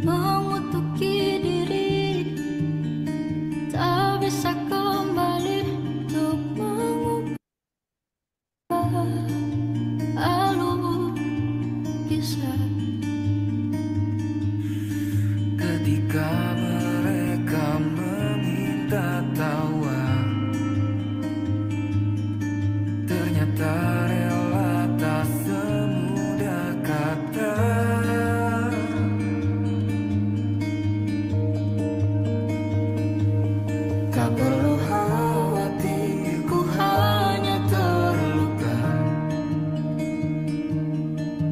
Mengutuki diri, tak bisa kembali untuk mengubah alur kisah. Ketika mereka meminta tawa, ternyata rela tak semudah kata. Tak perlu khawatir, ku hanya terluka,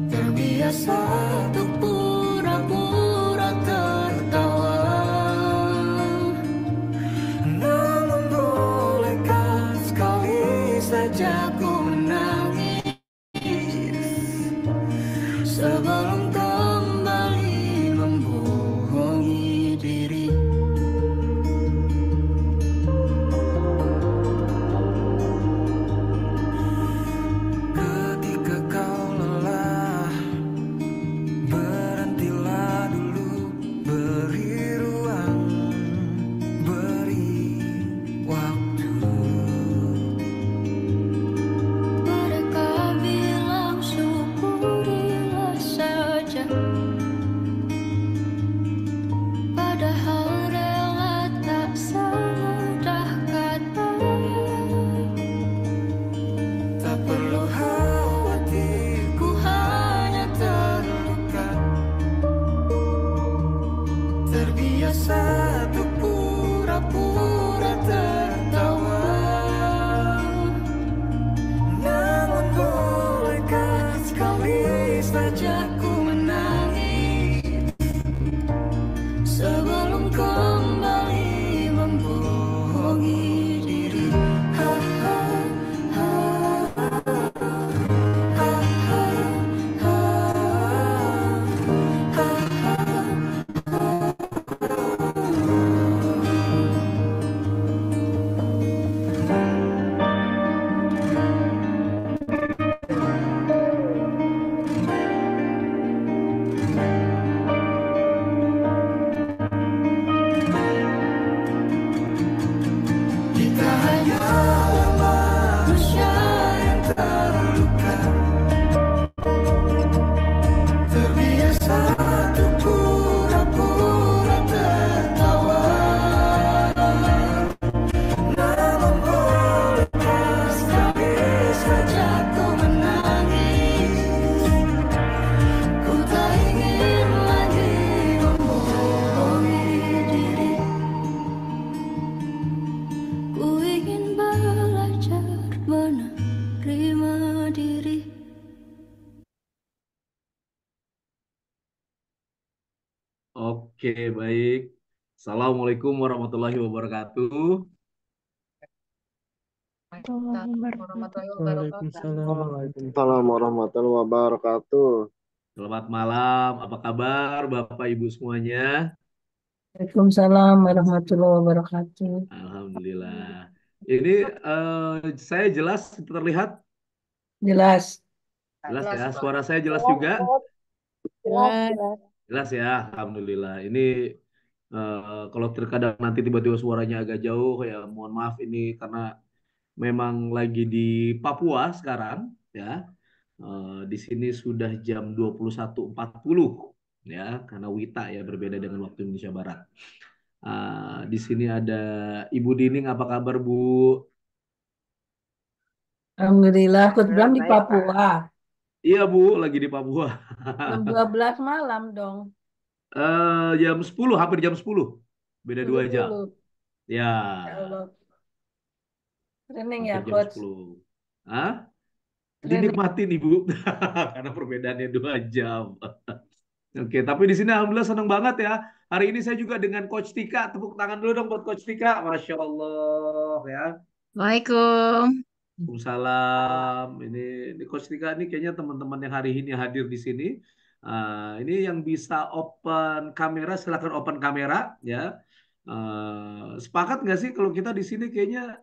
terbiasa untuk pura-pura tertawa. Namun bolehkah sekali saja ku menangis sebelum kembali membohongi diri. Ketika kau lelah, berhentilah dulu, beri ruang, beri waktu. Mereka bilang syukurilah saja, padahal rela tak semudah kata. Tak perlu khawatir, ku hanya terluka, terbiasa untuk pura-pura tertawa. Namun bolehkah sekali saja ku menangis sebelum kembali membohongi diri. Ha, ha, ha, ha, ha, ha, ha. Kita hanyalah manusia yang terluka, terbiasa untuk pura-pura tertawa. Namun bolehkah sekali saja ku menangis, ku tak ingin lagi membohongi diri. Ku ingin belajar menerima diri. Oke, baik. Assalamualaikum warahmatullahi wabarakatuh. Waalaikumsalam warahmatullahi wabarakatuh. Selamat malam, apa kabar Bapak Ibu semuanya? Waalaikumsalam warahmatullahi wabarakatuh. Alhamdulillah. Ini saya jelas terlihat? Jelas. Jelas ya, suara saya jelas juga? Jelas. Jelas ya, Alhamdulillah. Ini kalau terkadang nanti tiba-tiba suaranya agak jauh, ya mohon maaf ini karena memang lagi di Papua sekarang, ya. Di sini sudah jam 21.40 ya, karena WITA ya berbeda dengan waktu Indonesia Barat. Di sini ada Ibu Dining, apa kabar Bu? Alhamdulillah, aku bilang di Papua. Iya Bu, lagi di Papua. Jam 12 malam dong. Jam 10, hampir jam 10. Beda 2 jam. 10. Ya, Ya Allah. Training ya, hampir jam Coach. 10. Hah? Training. Dinikmatin Ibu, karena perbedaannya 2 jam. Oke, tapi di sini alhamdulillah senang banget ya. Hari ini saya juga dengan Coach Tika. Tepuk tangan dulu dong buat Coach Tika. Masya Allah ya. Waalaikumsalam. Waalaikumsalam. Ini Coach Tika ini kayaknya teman-teman yang hari ini hadir di sini. Ini yang bisa open kamera, silakan open kamera ya. Sepakat nggak sih kalau kita di sini kayaknya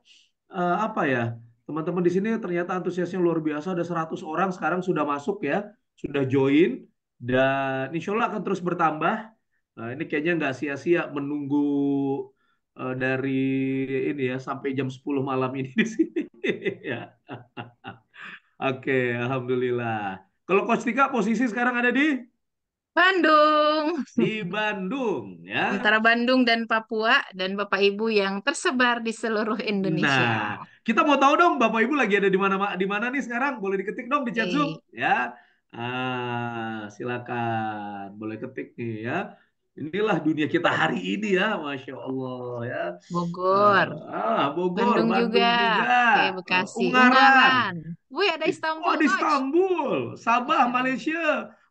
apa ya? teman-teman di sini ternyata antusiasnya luar biasa. Ada 100 orang sekarang sudah masuk ya, sudah join dan insya Allah akan terus bertambah. Nah, ini kayaknya nggak sia-sia menunggu dari ini ya sampai jam 10 malam ini di sini. Ya. Oke, alhamdulillah. Kalau Coach Tika posisi sekarang ada Bandung, di Bandung ya. antara Bandung dan Papua, dan Bapak Ibu yang tersebar di seluruh Nah, Indonesia. kita mau tahu dong Bapak Ibu lagi ada di mana nih sekarang? Boleh diketik dong di chat Zoom Eh, ya. Silakan. Boleh ketik nih ya. Inilah dunia kita hari ini ya, Masya Allah ya. Bogor, Bogor, Bandung juga, Bandung juga, oke, Bekasi, Ungaran. Ungaran. Wih, ada Oh, Istanbul, di Coach. Istanbul, Sabah, Masya Allah. Malaysia.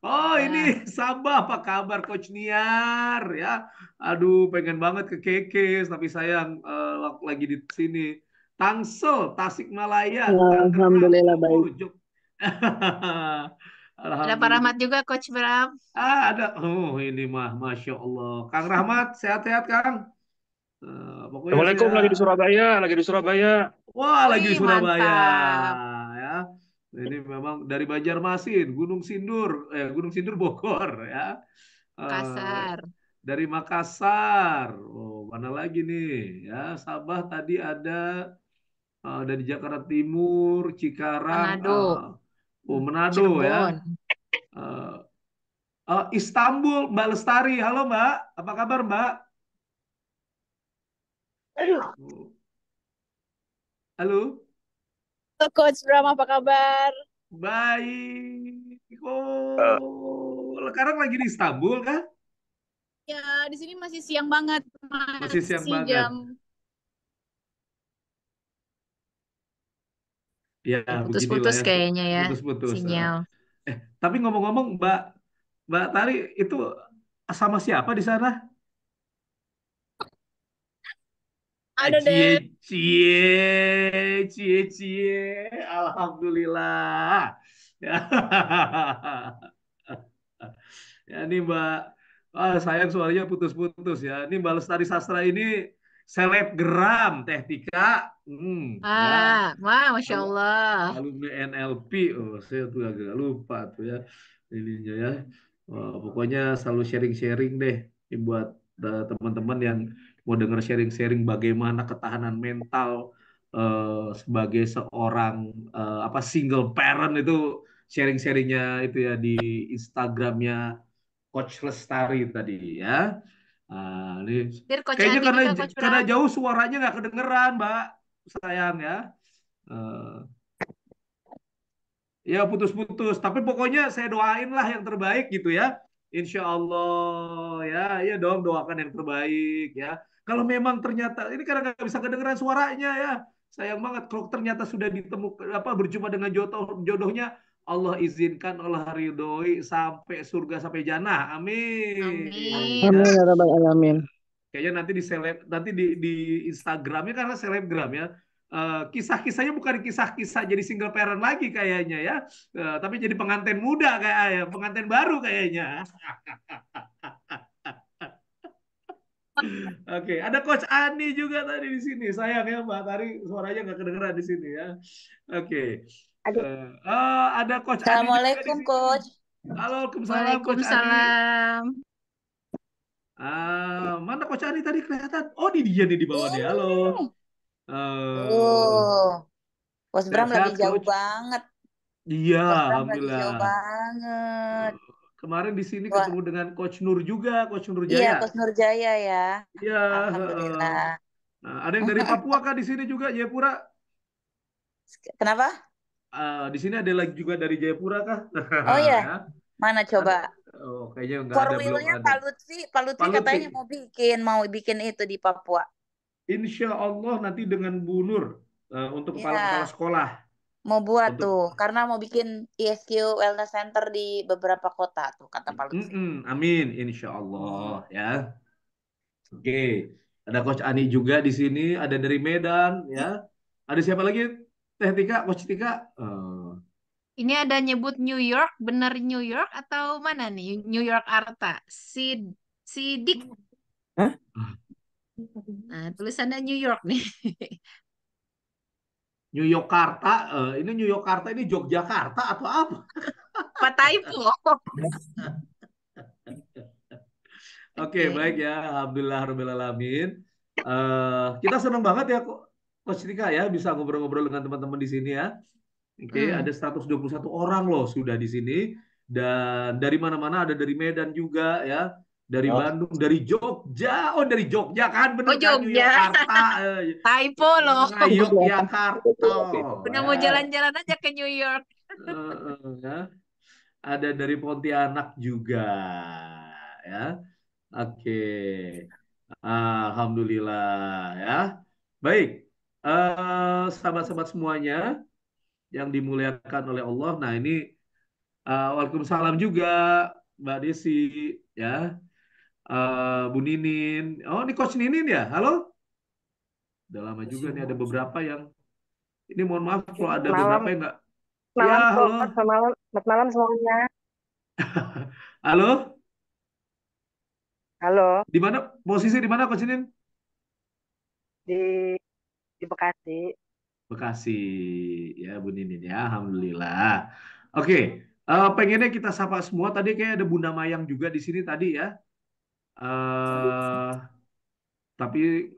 Oh, ini Ya, Sabah, apa kabar Coach Niar ya? Aduh, pengen banget ke Kekes, tapi sayang waktu lagi di sini. Tangsel, Tasikmalaya, Tangerang, Alhamdulillah Bogor, baik. Jog. ada Pak Rahmat Alhamdulillah. juga, Coach Bram. Ada. Oh, ini mah, Masya Allah. Kang Rahmat, sehat-sehat, Kang. Pokoknya Assalamualaikum, lagi di Surabaya, lagi di Surabaya. wah, lagi di Wih, Surabaya mantap. ya. Ini memang dari Banjarmasin, Gunung Sindur Bogor ya. Eh, Makassar, dari Makassar. Oh, mana lagi nih? Ya, Sabah tadi ada dari Jakarta Timur, Cikarang, Manado, Manado ya. Cirebon. Eh, Istanbul, Mbak Lestari. Halo Mbak, apa kabar Mbak? Aduh, Oh, halo. Coach Bram apa kabar? Baik. Oh, sekarang lagi di Istanbul kah? Ya, di sini masih siang banget, Masih siang masih banget. jam. Ya, Ya, beginilah putus-putus ya, kayaknya ya, putus-putus. sinyal. Tapi ngomong-ngomong, Mbak Tari itu sama siapa di sana? Ada Cie, deh. cie. Alhamdulillah. Ya. Ya ini Mbak, sayang suaranya putus-putus ya. Ini Mbak Lestari Sastra ini selebgram Teh Tika. Ya. Wah, Masya Al- Allah. Alumni NLP. Oh, saya tuh agak lupa tuh ya ininya ya. Pokoknya selalu sharing-sharing deh ini buat teman-teman yang mau denger sharing-sharing bagaimana ketahanan mental sebagai seorang apa single parent itu sharing-sharingnya itu ya di Instagramnya Coach Lestari tadi ya. Ini Dir, Coach kayaknya Andi karena juga, Coach karena Bram. jauh suaranya nggak kedengeran, Mbak. Sayang ya. Eh, Ya putus-putus. Tapi pokoknya saya doain lah yang terbaik gitu ya. Insya Allah ya, ya dong doakan yang terbaik ya. Kalau memang ternyata ini karena nggak bisa kedengeran suaranya ya, sayang banget. Kalau ternyata sudah ditemukan apa berjumpa dengan jodohnya, Allah izinkan, Allah ridhoi sampai surga sampai jannah. Amin. Ya. Amin Amin. ya rabbal alamin. Kayaknya nanti di Instagramnya karena selebgram ya. Kisah-kisahnya bukan kisah-kisah jadi single parent lagi kayaknya ya. Tapi jadi pengantin muda kayak ya, pengantin baru kayaknya. Oke, ada Coach Ani juga tadi di sini. Sayang ya Mbak Tari suaranya nggak kedengeran di sini ya. Oke. Aduh. Ada Coach Ani juga di Assalamualaikum, sini. Coach. Halo, Waalaikumsalam Coach Ani. Waalaikumsalam. Mana Coach Ani tadi kelihatan? Oh, di dia nih di bawah nih. Halo. Ini. Eh, Oh, Coach Bram lagi sehat-sehat jauh Coach. banget. Iya, Coach Bram lagi alhamdulillah. jauh banget. Kemarin di sini Wah, ketemu dengan Coach Nur juga, Coach Nur iya, Jaya. Coach Nurjaya ya. Iya. Alhamdulillah. Nah, ada yang dari Papua kah di sini juga Jayapura? Kenapa? Di sini ada lagi juga dari Jayapura kah? Oh Ya. ya, mana Ada. coba? Oh, kayaknya nggak Four ada, belum wheel-nya ada. Pak Lutfi Pak katanya Lutfi, mau bikin itu di Papua. Insya Allah nanti dengan Bu Nur untuk kepala-kepala Iya, sekolah. mau buat Untuk tuh, karena mau bikin ISQ Wellness Center di beberapa kota tuh, kata Pak Lutfi. Amin, Insya Allah ya. Oke, ada Coach Ani juga di sini, ada dari Medan ya. Ada siapa lagi? Teh Tika, Coach Tika. Ini ada nyebut New York, bener New York atau mana nih? New York Arta. Sidik. Hah? Nah, tulisannya New York nih. New Yogyakarta, ini New Yogyakarta ini Yogyakarta atau apa? Pak Taipo. Oke, Oke. baik ya. Alhamdulillah Rabbil Alamin. Kita senang banget ya Coach Tika ya bisa ngobrol-ngobrol dengan teman-teman di sini ya. Oke, ada 121 orang loh sudah di sini dan dari mana-mana, ada dari Medan juga ya, dari Bandung, dari Jogja. Oh, dari Jogja kan, Oh, bener kan, New Jogja. Yogyakarta. Typo loh. Yogyakarta Udah mau ya. jalan-jalan aja ke New York. Ya. Ada dari Pontianak juga ya. Oke. Alhamdulillah ya. Baik. Sahabat-sahabat semuanya yang dimuliakan oleh Allah. Nah, ini Waalaikumsalam juga Mbak Desi ya. Bu Ninin. Oh, ini Coach Ninin ya? Halo? Udah lama juga nih, ada beberapa yang ini, mohon maaf kalau ada Malam, beberapa yang nggak. Ya, malam halo. Coach, selamat malam semuanya. Halo? Halo, Di mana posisi, di mana Coach Ninin? di Bekasi. Bekasi ya Bu Ninin ya, Alhamdulillah. Oke, pengennya kita sapa semua. Tadi kayak ada Bunda Mayang juga di sini tadi ya. Eh, tapi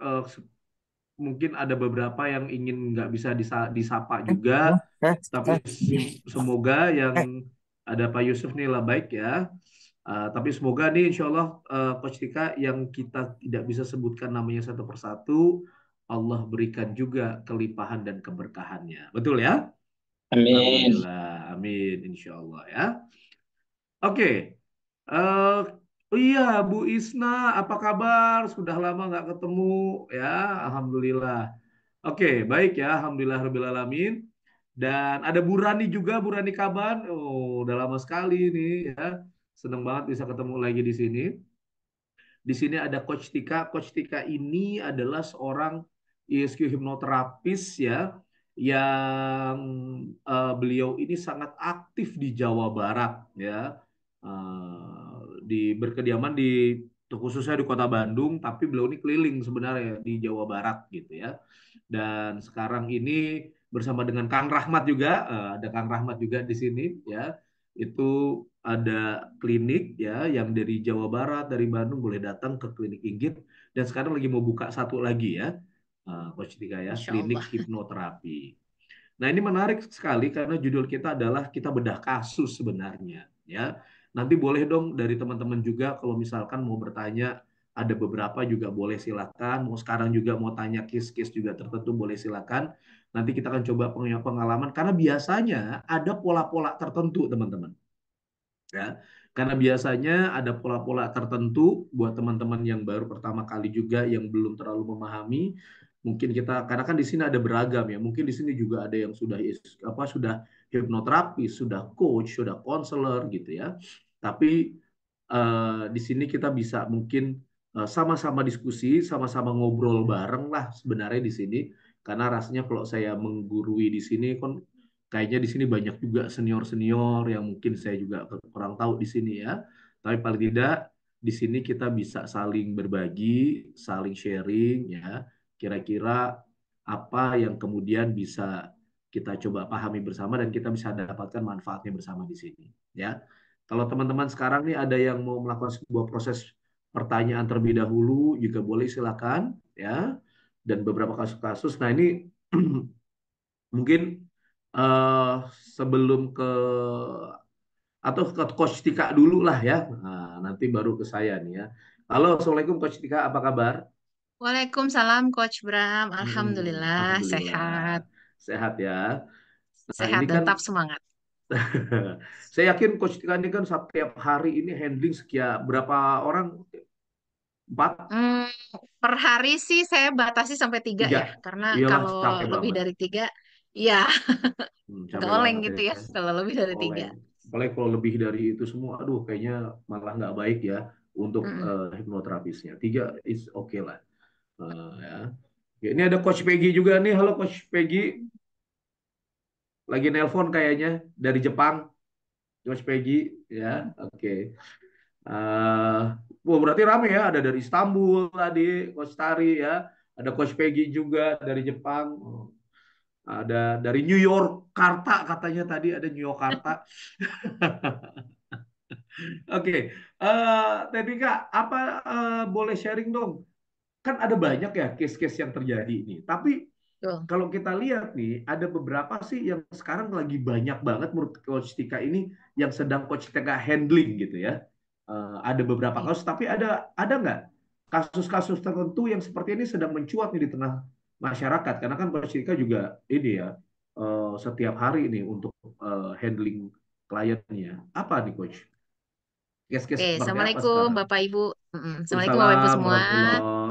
mungkin ada beberapa yang ingin nggak bisa disapa juga. Tapi semoga yang ada Pak Yusuf nih lah baik ya. Tapi semoga nih insya Allah Coach Tika yang kita tidak bisa sebutkan namanya satu persatu, Allah berikan juga kelimpahan dan keberkahannya. Betul ya? Amin. Alhamdulillah, amin insya Allah ya. Oke, eh, oh iya Bu Isna, apa kabar? Sudah lama nggak ketemu ya, Alhamdulillah. Oke, baik ya, Alhamdulillah Rabbil Alamin. Dan ada Bu Rani juga, Bu Rani Kaban. Oh, udah lama sekali nih ya. Senang banget bisa ketemu lagi di sini. Di sini ada Coach Tika. Coach Tika ini adalah seorang ESQ hipnoterapis ya, yang beliau ini sangat aktif di Jawa Barat ya. Berkediaman di khususnya di Kota Bandung, tapi beliau ini keliling sebenarnya di Jawa Barat gitu ya. Dan sekarang ini bersama dengan Kang Rahmat juga, ada Kang Rahmat juga di sini ya. Itu ada klinik ya yang dari Jawa Barat, dari Bandung boleh datang ke klinik Inggit, dan sekarang lagi mau buka satu lagi ya, Coach Tika ya, Insya klinik Allah. hipnoterapi. Nah, ini menarik sekali karena judul kita adalah kita bedah kasus sebenarnya ya. Nanti boleh dong dari teman-teman juga kalau misalkan mau bertanya, ada beberapa juga boleh silakan. Mau sekarang juga mau tanya case-case juga tertentu boleh silakan. Nanti kita akan coba pengalaman karena biasanya ada pola-pola tertentu teman-teman. Ya, karena biasanya ada pola-pola tertentu buat teman-teman yang baru pertama kali juga yang belum terlalu memahami. Mungkin kita, karena kan di sini ada beragam ya. Mungkin di sini juga ada yang sudah hipnoterapis, sudah coach, sudah konselor gitu ya. Tapi di sini kita bisa mungkin sama-sama diskusi, sama-sama ngobrol bareng lah sebenarnya di sini. Karena rasanya kalau saya menggurui di sini kan kayaknya di sini banyak juga senior-senior yang mungkin saya juga kurang tahu di sini ya. Tapi paling tidak di sini kita bisa saling berbagi, saling sharing ya. Kira-kira apa yang kemudian bisa kita coba pahami bersama dan kita bisa dapatkan manfaatnya bersama di sini ya. Kalau teman-teman sekarang nih ada yang mau melakukan sebuah proses pertanyaan terlebih dahulu juga boleh silakan ya. Dan beberapa kasus-kasus. Nah ini mungkin eh, sebelum ke atau ke Coach Tika dulu lah ya. Nah, nanti baru ke saya nih ya. Halo, Assalamualaikum Coach Tika, apa kabar? Waalaikumsalam Coach Bram. Alhamdulillah sehat. Alhamdulillah sehat ya. Nah Sehat ini dan kan tetap semangat. saya yakin Coach Tika ini kan setiap hari ini handling sekian berapa orang? 4? Hmm, per hari sih saya batasi sampai 3 3. ya. Karena Iyalah kalau capek lebih banget. dari 3, ya agak Capek oleng banget gitu ya. ya. Kalau lebih dari 3. Oleng. Apalagi kalau lebih dari itu semua, aduh kayaknya malah nggak baik ya untuk Mm-mm. hipnoterapisnya. 3 is oke lah. Ya. Ya, ini ada Coach Peggy juga nih. Halo Coach Peggy, lagi nelpon kayaknya dari Jepang. Coach Peggy, ya, oke. Eh, berarti rame ya. Ada dari Istanbul tadi, Coach Tari ya. Ada Coach Peggy juga dari Jepang. Ada dari New York Karta katanya tadi ada New York Karta. Oke, Teh Tika, apa boleh sharing dong? Kan ada banyak ya case-case yang terjadi ini. Tapi Tuh. kalau kita lihat nih, ada beberapa sih yang sekarang lagi banyak banget menurut Coach Tika ini yang sedang Coach Tika handling gitu ya. Ada beberapa kasus, tapi ada nggak kasus-kasus tertentu yang seperti ini sedang mencuat nih di tengah masyarakat? Karena kan Coach Tika juga ini ya setiap hari ini untuk handling kliennya. Apa nih Coach? Case-case Oke, seperti apa Assalamualaikum sekarang? Bapak Ibu. Assalamualaikum Bapak Ibu Waalaikumsalam semua. warahmatullah.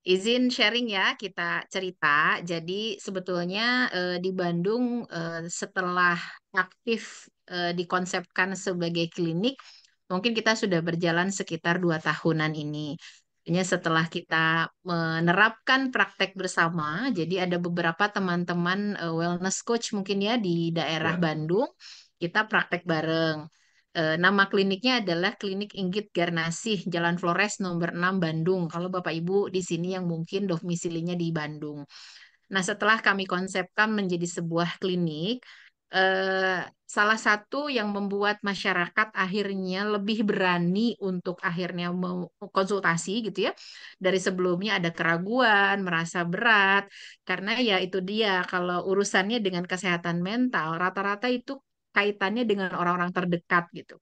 Izin sharing ya, kita cerita. Jadi sebetulnya di Bandung setelah aktif dikonsepkan sebagai klinik, mungkin kita sudah berjalan sekitar 2 tahunan ini. Artinya setelah kita menerapkan praktek bersama, jadi ada beberapa teman-teman wellness coach mungkin ya di daerah Ya, Bandung, kita praktek bareng. Nama kliniknya adalah Klinik Inggit Garnasih, Jalan Flores nomor 6 Bandung. Kalau Bapak Ibu di sini yang mungkin domisilinya di Bandung. Nah, setelah kami konsepkan menjadi sebuah klinik, salah satu yang membuat masyarakat akhirnya lebih berani untuk akhirnya mau konsultasi gitu ya. Dari sebelumnya ada keraguan, merasa berat, karena ya itu dia kalau urusannya dengan kesehatan mental, rata-rata itu kaitannya dengan orang-orang terdekat gitu.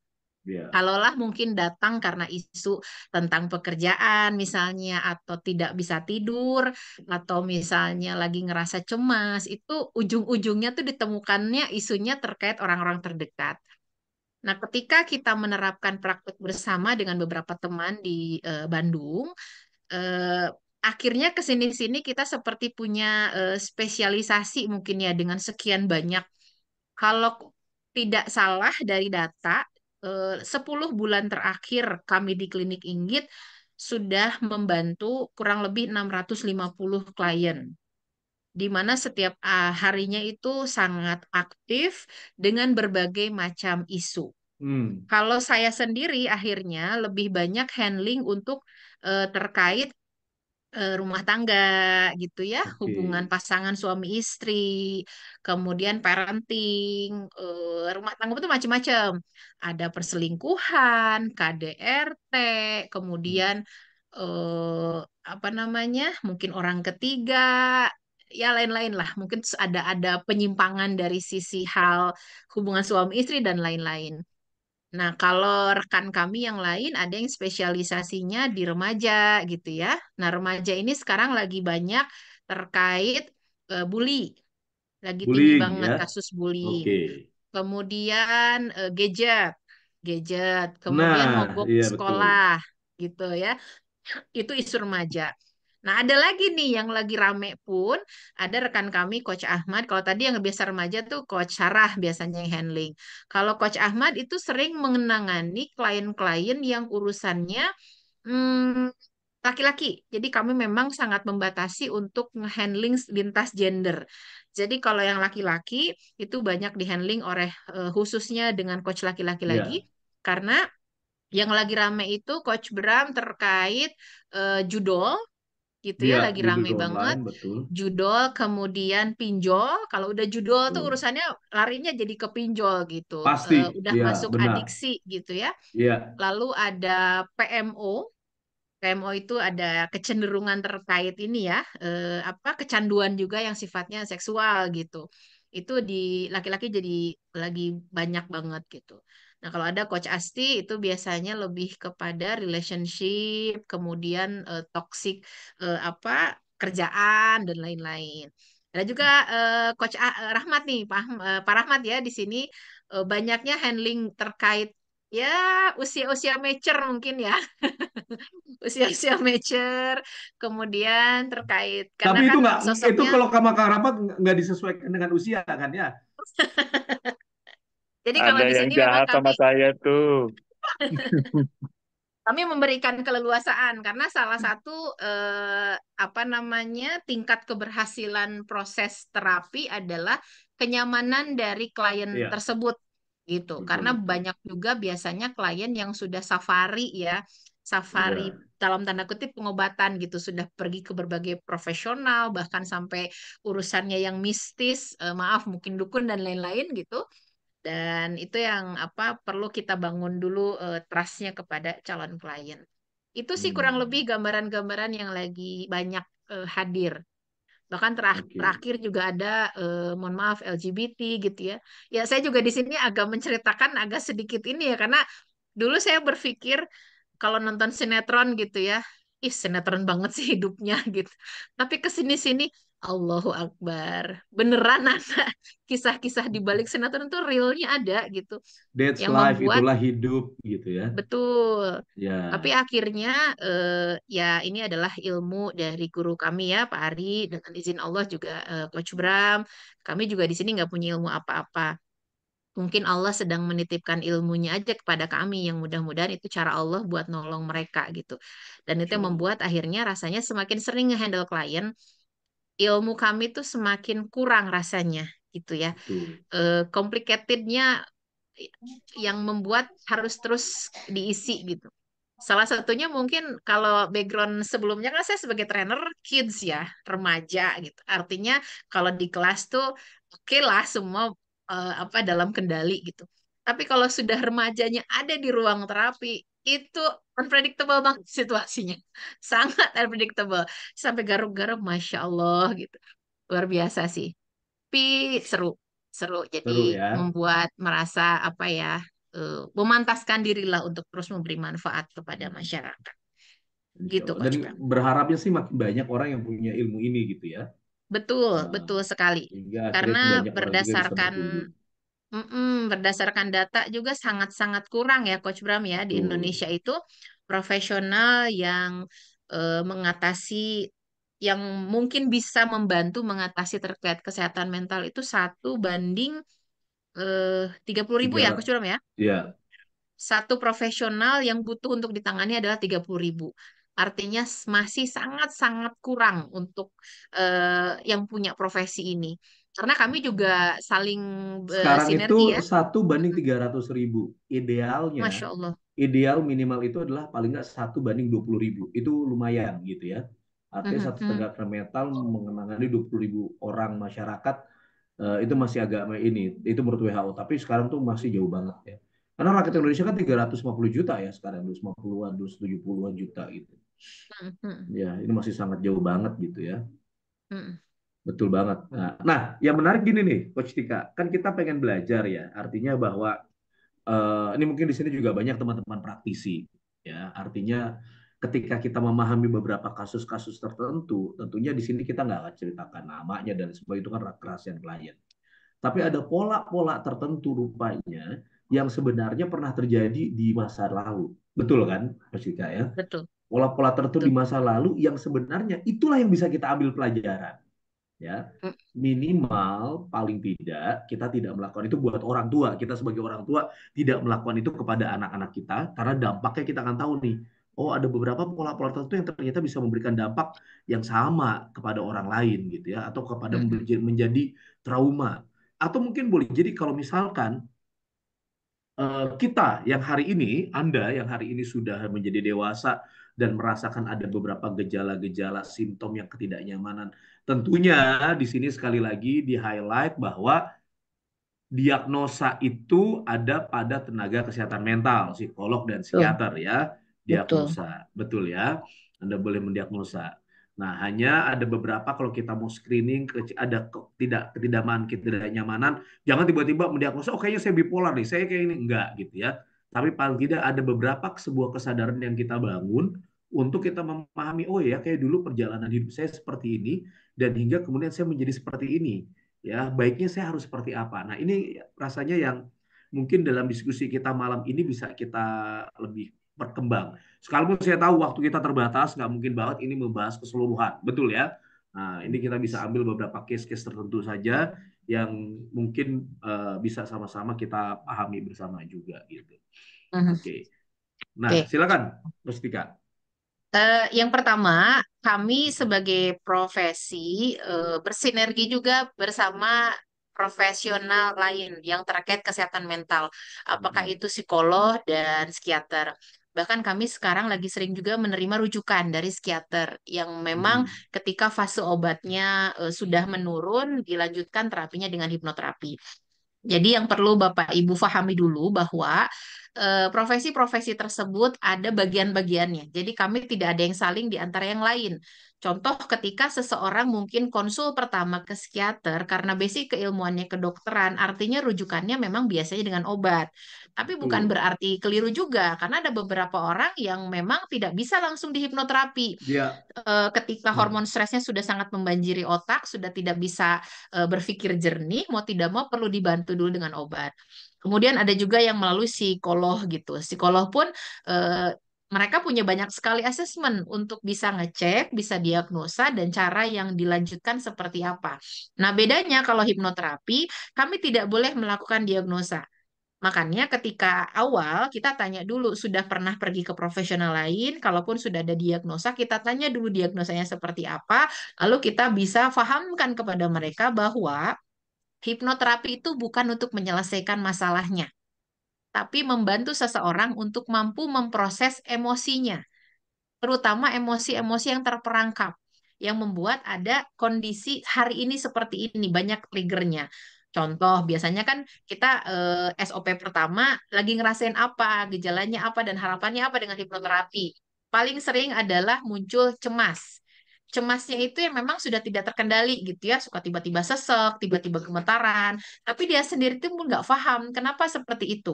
ya. Kalaulah mungkin datang karena isu tentang pekerjaan misalnya atau tidak bisa tidur atau misalnya lagi ngerasa cemas, itu ujung-ujungnya tuh ditemukannya isunya terkait orang-orang terdekat. Nah, ketika kita menerapkan praktek bersama dengan beberapa teman di Bandung, eh, akhirnya ke sini-sini kita seperti punya spesialisasi mungkin ya dengan sekian banyak. Kalau tidak salah dari data, 10 bulan terakhir kami di Klinik Inggit sudah membantu kurang lebih 650 klien, di mana setiap harinya itu sangat aktif dengan berbagai macam isu. Hmm, Kalau saya sendiri akhirnya lebih banyak handling untuk terkait rumah tangga gitu ya, oke. hubungan pasangan suami istri, kemudian parenting, rumah tangga itu macam-macam. Ada perselingkuhan, KDRT, Hmm. kemudian eh, apa namanya, mungkin orang ketiga, ya lain-lain lah. Mungkin ada penyimpangan dari sisi hal hubungan suami istri dan lain-lain. Nah, kalau rekan kami yang lain ada yang spesialisasinya di remaja gitu ya. Nah, remaja ini sekarang lagi banyak terkait bully, lagi tinggi Bullying banget ya. kasus bullying. Oke. Kemudian gadget, gadget, kemudian Nah, mogok iya betul. sekolah gitu ya. Itu isu remaja. Nah, ada lagi nih yang lagi rame pun, ada rekan kami, Coach Ahmad. Kalau tadi yang biasa remaja tuh Coach Sarah biasanya yang handling. Kalau Coach Ahmad itu sering mengenangani klien-klien yang urusannya hmm, laki-laki. Jadi kami memang sangat membatasi untuk handling lintas gender. Jadi kalau yang laki-laki itu banyak dihandling oleh khususnya dengan coach laki-laki lagi, Ya, karena yang lagi rame itu Coach Bram terkait judol gitu ya, ya lagi judul rame banget. online betul. Judol, kemudian pinjol. Kalau udah judol tuh Betul. urusannya larinya jadi ke pinjol gitu. Pasti, Udah ya masuk benar. adiksi gitu ya. Ya, Lalu ada PMO. PMO itu ada kecenderungan terkait ini ya, apa kecanduan juga yang sifatnya seksual gitu. Itu di laki-laki jadi lagi banyak banget gitu. Nah, kalau ada Coach Asti itu biasanya lebih kepada relationship, kemudian toxic apa kerjaan dan lain-lain. Ada juga Coach Rahmat nih, Pak Rahmat ya di sini banyaknya handling terkait ya usia-usia mature mungkin ya usia-usia mature, kemudian terkait karena tapi itu kan nggak, itu sosoknya. kalau kamar rapat nggak disesuaikan dengan usia kan ya? Jadi kalau Ada di yang sini memang jahat kami sama saya tuh. kami memberikan keleluasaan karena salah satu apa namanya tingkat keberhasilan proses terapi adalah kenyamanan dari klien Iya, tersebut gitu. betul Karena betul. banyak juga biasanya klien yang sudah safari ya. safari Ya. dalam tanda kutip pengobatan gitu, sudah pergi ke berbagai profesional, bahkan sampai urusannya yang mistis, maaf mungkin dukun dan lain-lain gitu. Dan itu yang apa perlu kita bangun dulu trustnya kepada calon klien. Itu sih kurang lebih Hmm. gambaran-gambaran yang lagi banyak hadir. Bahkan Oke. terakhir juga ada, mohon maaf, LGBT gitu ya. Ya saya juga di sini agak menceritakan agak sedikit ini ya, karena dulu saya berpikir kalau nonton sinetron gitu ya, ih sinetron banget sih hidupnya gitu. Tapi ke sini-sini, Allahu Akbar, beneran ada kisah-kisah di balik sinetron itu realnya ada gitu, That's yang life, membuat itulah hidup gitu ya. betul. Tapi Ya. akhirnya ya ini adalah ilmu dari guru kami ya Pak Ari, dengan izin Allah juga Coach Bram. Kami juga di sini nggak punya ilmu apa-apa. Mungkin Allah sedang menitipkan ilmunya aja kepada kami yang mudah-mudahan itu cara Allah buat nolong mereka gitu. Dan itu Insya yang Allah. membuat akhirnya rasanya semakin sering ngehandle klien, ilmu kami tuh semakin kurang rasanya gitu ya. Betul. Complicatednya yang membuat harus terus diisi gitu. Salah satunya mungkin kalau background sebelumnya kan saya sebagai trainer kids ya, remaja gitu. Artinya kalau di kelas tuh oke lah semua apa dalam kendali gitu. Tapi kalau sudah remajanya ada di ruang terapi, itu unpredictable banget situasinya. Sangat unpredictable. Sampai garuk-garuk, Masya Allah gitu. Luar biasa sih. Tapi seru, seru. Jadi Seru ya. membuat merasa apa ya, memantaskan dirilah untuk terus memberi manfaat kepada masyarakat. Insya Gitu, Allah. Dan Coach Bram. berharapnya sih makin banyak orang yang punya ilmu ini gitu ya. Betul, Nah, betul sekali. sehingga akhirnya Karena banyak orang juga bisa berdasarkan berkunjung. berdasarkan data juga sangat-sangat kurang ya, Coach Bram ya, di Betul. Indonesia itu profesional yang mengatasi, yang mungkin bisa membantu mengatasi terkait kesehatan mental itu 1 banding 30.000 Tiga, ya, Coach Bram ya. ya, Satu profesional yang butuh untuk ditangani adalah 30.000. Artinya masih sangat-sangat kurang untuk yang punya profesi ini. Karena kami juga saling sekarang itu sinergi ya. 1 banding 300.000. Idealnya, Masya Allah. ideal minimal itu adalah paling nggak 1 banding 20.000. Itu lumayan gitu ya. Artinya Mhm, satu mhm. tenaga metal mengenangani 20.000 orang masyarakat, itu masih agak ini, itu menurut WHO. Tapi sekarang tuh masih jauh banget ya. Karena rakyat Indonesia kan 350 juta ya sekarang, 250-an, 270-an juta gitu. Mhm, mhm. Ya, ini masih sangat jauh banget gitu ya. Mhm. Betul banget. Nah, yang menarik gini nih, Coach Tika, kan kita pengen belajar ya. Artinya bahwa ini mungkin di sini juga banyak teman-teman praktisi, ya. Artinya ketika kita memahami beberapa kasus-kasus tertentu, tentunya di sini kita nggak akan ceritakan namanya dan sebagainya, itu kan kerahasiaan klien. Tapi ada pola-pola tertentu rupanya yang sebenarnya pernah terjadi di masa lalu. Betul kan, Coach Tika ya? Betul, Pola-pola tertentu betul. di masa lalu yang sebenarnya itulah yang bisa kita ambil pelajaran, ya. Mm, Minimal paling tidak kita tidak melakukan itu buat orang tua, kita sebagai orang tua tidak melakukan itu kepada anak-anak kita, karena dampaknya kita akan tahu nih, oh ada beberapa pola-pola tertentu yang ternyata bisa memberikan dampak yang sama kepada orang lain gitu ya, atau kepada mhm. menjadi trauma. Atau mungkin boleh jadi kalau misalkan kita yang hari ini, Anda yang hari ini sudah menjadi dewasa dan merasakan ada beberapa gejala-gejala simptom yang ketidaknyamanan. Tentunya di sini sekali lagi di-highlight bahwa diagnosa itu ada pada tenaga kesehatan mental, psikolog dan Betul, psikiater ya, betul. diagnosa. Betul ya. Anda boleh mendiagnosa. Nah, hanya ada beberapa kalau kita mau screening ada ketidaknyamanan, jangan tiba-tiba mendiagnosa, oh kayaknya saya bipolar nih, saya kayak ini enggak gitu ya. Tapi paling tidak ada beberapa sebuah kesadaran yang kita bangun untuk kita memahami, oh ya kayak dulu perjalanan hidup saya seperti ini dan hingga kemudian saya menjadi seperti ini, ya baiknya saya harus seperti apa. Nah ini rasanya yang mungkin dalam diskusi kita malam ini bisa kita lebih berkembang. Sekalipun saya tahu waktu kita terbatas, nggak mungkin banget ini membahas keseluruhan, betul ya. Nah ini kita bisa ambil beberapa case-case tertentu saja yang mungkin bisa sama-sama kita pahami bersama juga gitu. Mhm. Oke. Nah Oke. silakan Mustika. Yang pertama, kami sebagai profesi bersinergi juga bersama profesional lain yang terkait kesehatan mental, apakah itu psikolog dan psikiater. Bahkan kami sekarang lagi sering juga menerima rujukan dari psikiater yang memang ketika fase obatnya sudah menurun, dilanjutkan terapinya dengan hipnoterapi. Jadi yang perlu Bapak Ibu pahami dulu bahwa profesi-profesi tersebut ada bagian-bagiannya. Jadi kami tidak ada yang saling di antara yang lain. Contoh ketika seseorang mungkin konsul pertama ke psikiater karena basic keilmuannya kedokteran, artinya rujukannya memang biasanya dengan obat. Tapi bukan Betul. berarti keliru juga, karena ada beberapa orang yang memang tidak bisa langsung dihipnoterapi. Dia Ketika hormon stresnya sudah sangat membanjiri otak, sudah tidak bisa berpikir jernih, mau tidak mau perlu dibantu dulu dengan obat. Kemudian ada juga yang melalui psikolog gitu. Psikolog pun eh, mereka punya banyak sekali asesmen untuk bisa ngecek, bisa diagnosa, dan cara yang dilanjutkan seperti apa. Nah, bedanya kalau hipnoterapi, kami tidak boleh melakukan diagnosa. Makanya ketika awal kita tanya dulu, sudah pernah pergi ke profesional lain, kalaupun sudah ada diagnosa, kita tanya dulu diagnosanya seperti apa, lalu kita bisa fahamkan kepada mereka bahwa hipnoterapi itu bukan untuk menyelesaikan masalahnya, tapi membantu seseorang untuk mampu memproses emosinya, terutama emosi-emosi yang terperangkap, yang membuat ada kondisi hari ini seperti ini, banyak triggernya. Contoh, biasanya kan kita SOP pertama lagi ngerasain apa, gejalanya apa, dan harapannya apa dengan hipnoterapi. Paling sering adalah muncul cemas. Cemasnya itu yang memang sudah tidak terkendali gitu ya, suka tiba-tiba sesek, tiba-tiba gemetaran, tapi dia sendiri tuh pun nggak paham kenapa seperti itu.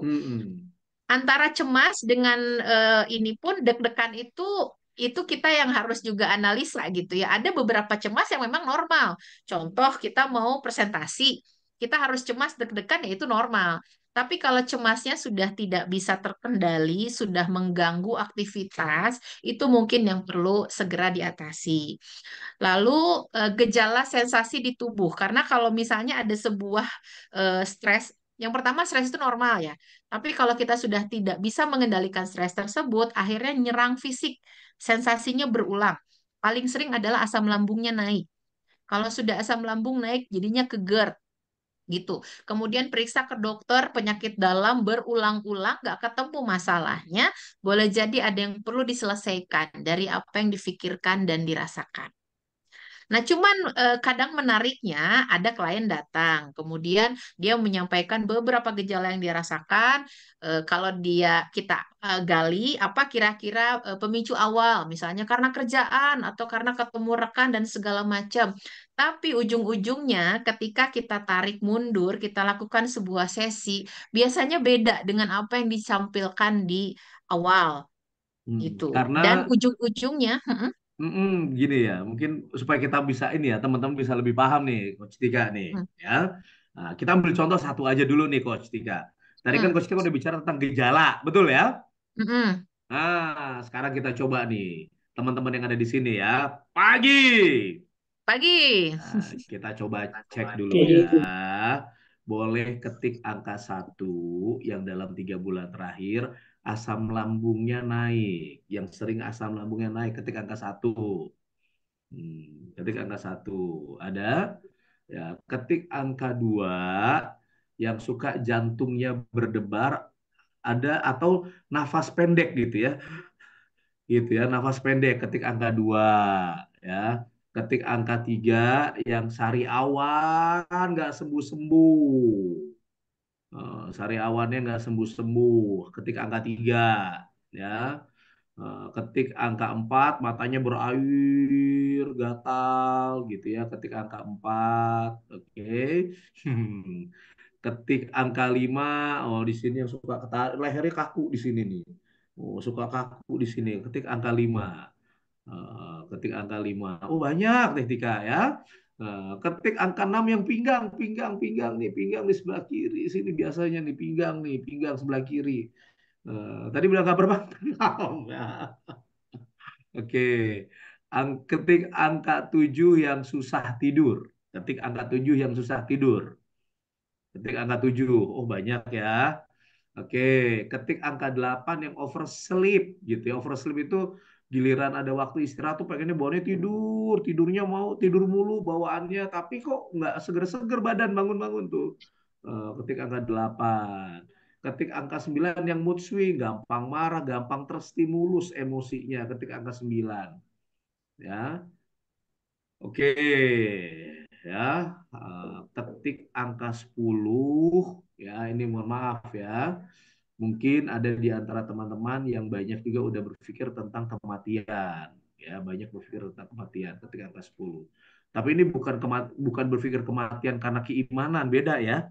Antara cemas dengan ini pun deg-degan itu kita yang harus juga analisa gitu ya. Ada beberapa cemas yang memang normal. Contoh kita mau presentasi, kita harus cemas deg-degan ya itu normal. Tapi kalau cemasnya sudah tidak bisa terkendali, sudah mengganggu aktivitas, itu mungkin yang perlu segera diatasi. Lalu gejala sensasi di tubuh, karena kalau misalnya ada sebuah stres, yang pertama stres itu normal ya, tapi kalau kita sudah tidak bisa mengendalikan stres tersebut, akhirnya nyerang fisik, sensasinya berulang. Paling sering adalah asam lambungnya naik. Kalau sudah asam lambung naik, jadinya ke GERD gitu. Kemudian periksa ke dokter penyakit dalam berulang-ulang, nggak ketemu masalahnya, boleh jadi ada yang perlu diselesaikan dari apa yang difikirkan dan dirasakan. Nah, cuman kadang menariknya ada klien datang, kemudian dia menyampaikan beberapa gejala yang dia rasakan. Kalau kita gali apa kira-kira pemicu awal, misalnya karena kerjaan atau karena ketemu rekan dan segala macam. Tapi ujung-ujungnya ketika kita tarik mundur, kita lakukan sebuah sesi, biasanya beda dengan apa yang disampaikan di awal gitu. Dan Karena ujung-ujungnya, gini ya, mungkin supaya kita bisa ini ya, teman-teman bisa lebih paham nih, Coach Tika nih, ya. Nah, kita ambil contoh satu aja dulu nih, Coach Tika. Tadi kan Coach Tika udah bicara tentang gejala, betul ya? Nah, sekarang kita coba nih, teman-teman yang ada di sini ya, pagi. Pagi. Nah, kita coba cek dulu Oke. ya. Boleh ketik angka 1 yang dalam 3 bulan terakhir asam lambungnya naik. Yang sering asam lambungnya naik, ketik angka 1. Ketik angka 1. Ada? Ya, ketik angka 2 yang suka jantungnya berdebar, ada atau nafas pendek gitu ya. Gitu ya, nafas pendek, ketik angka 2 ya. Ketik angka 3 yang sariawan nggak sembuh-sembuh. Sariawannya nggak sembuh-sembuh. Ketik angka 3 ya. Ketik angka 4 matanya berair, gatal gitu ya. Ketik angka 4. Oke. Ketik angka 5, oh di sini yang suka lehernya kaku di sini nih. Oh, suka kaku di sini. Ketik angka 5. Ketik angka 5. Oh, banyak nih Tika ya. Ketik angka 6 yang pinggang, pinggang nih, pinggang di sebelah kiri. Sini biasanya nih, pinggang sebelah kiri. Tadi bilang nggak berbang. Oke. Ketik angka 7 yang susah tidur. Ketik angka 7 yang susah tidur. Ketik angka 7. Oh, banyak ya. Oke, ketik angka 8 yang oversleep gitu ya. Oversleep itu giliran ada waktu istirahat tuh pengennya bawaannya tidur, tidurnya mau tidur mulu bawaannya, tapi kok nggak seger-seger badan bangun-bangun tuh. Ketik angka 8. Ketik angka 9 yang mood swing, gampang marah, gampang terstimulus emosinya ketik angka 9. Ya. Oke, ya. Ketik angka 10, ya ini mohon maaf ya. Mungkin ada di antara teman-teman yang banyak juga udah berpikir tentang kematian. Ya, banyak berpikir tentang kematian ketik angka 10. Tapi ini bukan berpikir kematian karena keimanan, beda ya.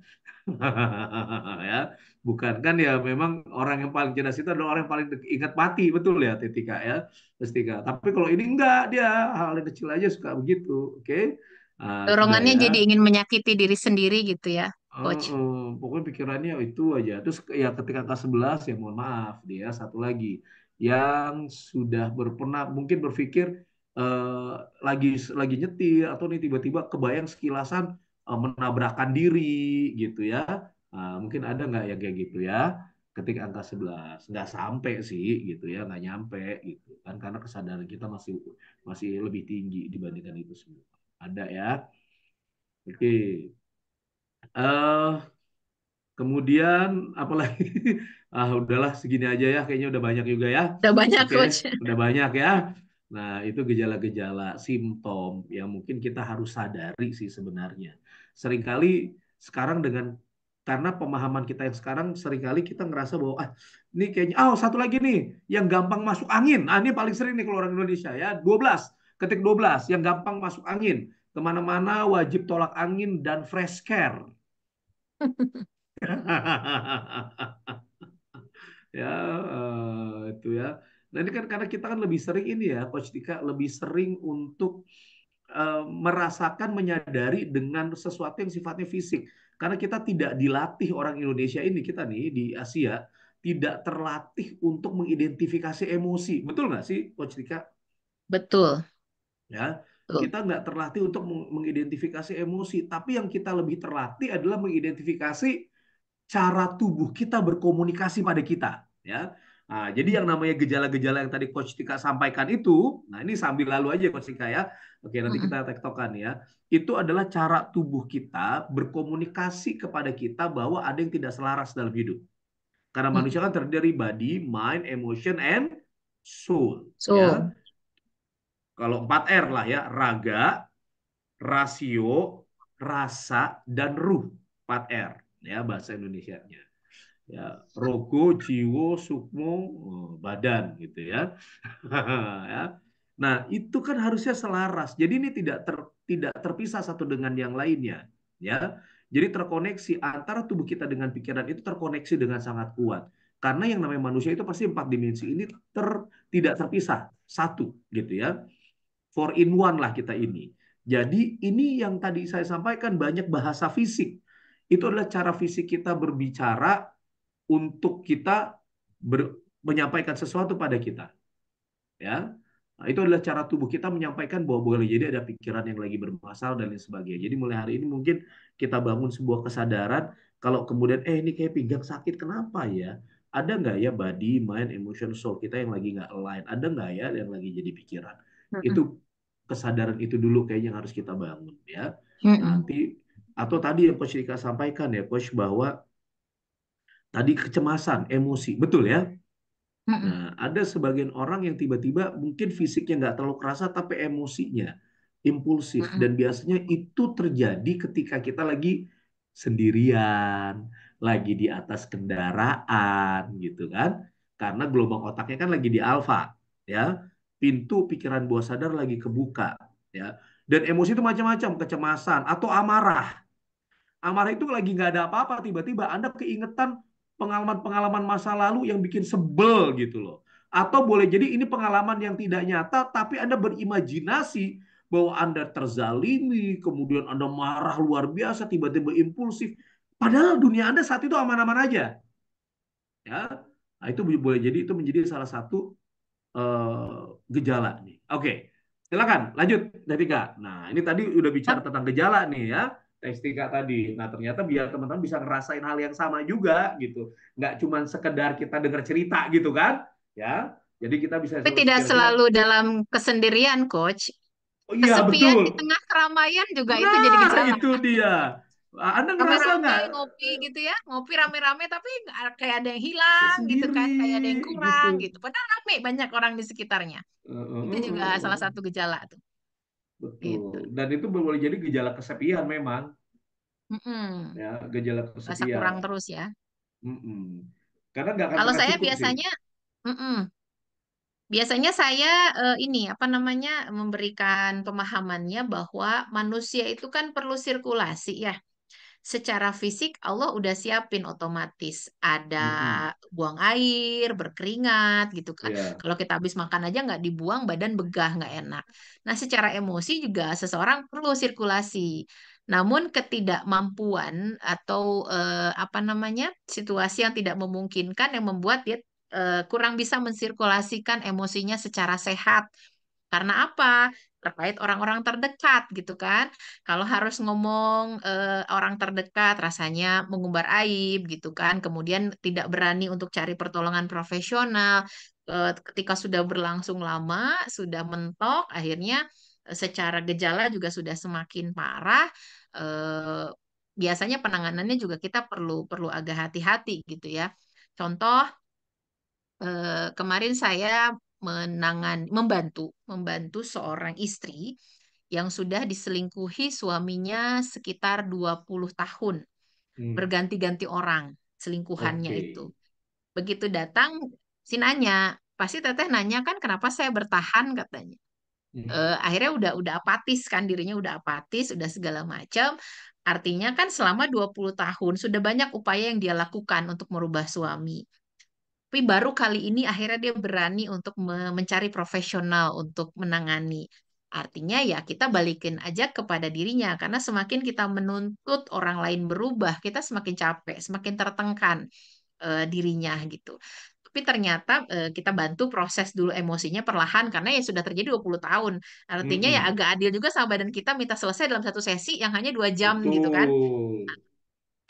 Ya, bukan kan ya memang orang yang paling cerdas itu adalah orang yang paling ingat mati, betul ya Tetika ya. Testika. Tapi kalau ini enggak, dia hal yang kecil aja suka begitu. Oke. Sudah Dorongannya ya. jadi ingin menyakiti diri sendiri gitu ya, Coach. Pokoknya pikirannya itu aja. Terus ya ketika angka 11 ya mohon maaf dia satu lagi yang sudah berpernah mungkin berpikir eh, lagi lagi nyetir atau nih tiba-tiba kebayang sekilasan menabrakkan diri gitu ya. Mungkin ada nggak yang kayak gitu ya? Ketika angka 11 nggak sampai sih gitu ya, nggak nyampe gitu kan karena kesadaran kita masih masih lebih tinggi dibandingkan itu semua. Ada ya. Oke. eh Kemudian apalagi udahlah segini aja ya kayaknya udah banyak juga ya. Udah banyak, Oke, Coach. udah banyak ya. Nah, itu gejala-gejala simptom yang mungkin kita harus sadari sih sebenarnya. Seringkali sekarang karena pemahaman kita yang sekarang seringkali kita ngerasa bahwa ini kayaknya satu lagi nih yang gampang masuk angin. Ini paling sering nih kalau orang Indonesia ya. 12 ketik 12 yang gampang masuk angin. Kemana-mana wajib tolak angin dan fresh care. Ya itu ya. Nah ini kan karena kita kan lebih sering ini ya Coach Dika lebih sering untuk merasakan menyadari dengan sesuatu yang sifatnya fisik karena kita tidak dilatih orang Indonesia ini kita nih di Asia tidak terlatih untuk mengidentifikasi emosi betul nggak sih Coach Dika? Betul. Ya Betul. kita nggak terlatih untuk mengidentifikasi emosi tapi yang kita lebih terlatih adalah mengidentifikasi cara tubuh kita berkomunikasi pada kita ya. Nah, jadi yang namanya gejala-gejala yang tadi Coach Tika sampaikan itu, nah ini sambil lalu aja Coach Tika ya. Oke, nanti kita tektokan ya. Itu adalah cara tubuh kita berkomunikasi kepada kita bahwa ada yang tidak selaras dalam hidup. Karena manusia kan terdiri dari body, mind, emotion, and soul. Ya. So, Kalau 4R lah ya, raga, rasio, rasa, dan ruh. 4R ya bahasa Indonesianya. Ya, rogo, jiwo, sukmo, badan gitu ya. Ya. Nah, itu kan harusnya selaras. Jadi ini tidak terpisah satu dengan yang lainnya, ya. Jadi terkoneksi antara tubuh kita dengan pikiran itu terkoneksi dengan sangat kuat. Karena yang namanya manusia itu pasti 4 dimensi ini tidak terpisah satu gitu ya. 4 in 1 lah kita ini. Jadi ini yang tadi saya sampaikan banyak bahasa fisik. Itu adalah cara fisik kita berbicara untuk kita menyampaikan sesuatu pada kita. Ya, nah, itu adalah cara tubuh kita menyampaikan bahwa boleh jadi ada pikiran yang lagi bermasalah dan lain sebagainya. Jadi mulai hari ini mungkin kita bangun sebuah kesadaran kalau kemudian ini kayak pinggang sakit kenapa ya? Ada nggak ya body, mind, emotion, soul kita yang lagi nggak align? Ada nggak ya yang lagi jadi pikiran? Itu kesadaran itu dulu kayaknya yang harus kita bangun ya. Nanti atau tadi yang Coach Rika sampaikan ya Coach bahwa tadi kecemasan, emosi, betul ya? Nah, ada sebagian orang yang tiba-tiba mungkin fisiknya nggak terlalu kerasa, tapi emosinya impulsif. Dan biasanya itu terjadi ketika kita lagi sendirian, lagi di atas kendaraan, gitu kan? Karena gelombang otaknya kan lagi di alfa, ya. Pintu pikiran bawah sadar lagi kebuka, ya. Dan emosi itu macam-macam, kecemasan atau amarah. Amarah itu lagi nggak ada apa-apa, tiba-tiba Anda keingetan pengalaman-pengalaman masa lalu yang bikin sebel gitu loh. Atau boleh jadi ini pengalaman yang tidak nyata, tapi Anda berimajinasi bahwa Anda terzalimi, kemudian Anda marah luar biasa, tiba-tiba impulsif. Padahal dunia Anda saat itu aman-aman aja. Ya, nah, itu boleh jadi itu menjadi salah satu gejala nih. Oke, silakan lanjut Tika. Nah, ini tadi udah bicara tentang gejala nih ya. Tika tadi. Nah, ternyata biar teman-teman bisa ngerasain hal yang sama juga gitu. Nggak cuma sekedar kita dengar cerita gitu kan. Ya, jadi kita bisa tapi tidak kira-kira. selalu dalam kesendirian, Coach. Oh iya Kesepian di betul. tengah keramaian juga itu jadi Nah, gejala. itu dia. Anda ngerasa Rame-rame nggak ngopi gitu ya, ngopi rame-rame tapi kayak ada yang hilang gitu sendiri kan, kayak ada yang gitu? kurang gitu. Padahal rame banyak orang di sekitarnya. Itu juga salah satu gejala tuh. Betul. Gitu. Dan itu boleh jadi gejala kesepian memang, Mm-mm. ya, gejala Rasa kurang kesepian. terus ya. Mm-mm. Karena nggak akan Kalau pernah saya cukup sih. biasanya, mm-mm. Biasanya saya ini apa namanya memberikan pemahamannya bahwa manusia itu kan perlu sirkulasi ya. Secara fisik Allah udah siapin otomatis ada Mm-mm. buang air, berkeringat gitu kan. Ya, Kalau kita habis makan aja nggak dibuang, badan begah nggak enak. Nah, secara emosi juga seseorang perlu sirkulasi. Namun ketidakmampuan atau apa namanya situasi yang tidak memungkinkan yang membuat dia kurang bisa mensirkulasikan emosinya secara sehat. Karena apa? Terkait orang-orang terdekat gitu kan. Kalau harus ngomong orang terdekat rasanya mengumbar aib gitu kan. Kemudian tidak berani untuk cari pertolongan profesional. Ketika sudah berlangsung lama, sudah mentok, akhirnya secara gejala juga sudah semakin parah. eh, Biasanya penanganannya juga kita perlu perlu agak hati-hati gitu ya. Contoh kemarin saya membantu membantu seorang istri yang sudah diselingkuhi suaminya sekitar 20 tahun, hmm. berganti-ganti orang selingkuhannya Oke. itu. Begitu datang, si nanya, pasti teteh nanya kan kenapa saya bertahan katanya. Hmm. Akhirnya udah apatis kan dirinya udah apatis, udah segala macam. Artinya kan selama 20 tahun sudah banyak upaya yang dia lakukan untuk merubah suami. Tapi baru kali ini akhirnya dia berani untuk mencari profesional untuk menangani. Artinya ya kita balikin aja kepada dirinya karena semakin kita menuntut orang lain berubah, kita semakin capek, semakin tertekan dirinya gitu. Tapi ternyata kita bantu proses dulu emosinya perlahan karena ya sudah terjadi 20 tahun. Artinya ya Mm-mm. agak adil juga sama badan kita minta selesai dalam satu sesi yang hanya 2 jam gitu kan. Betul.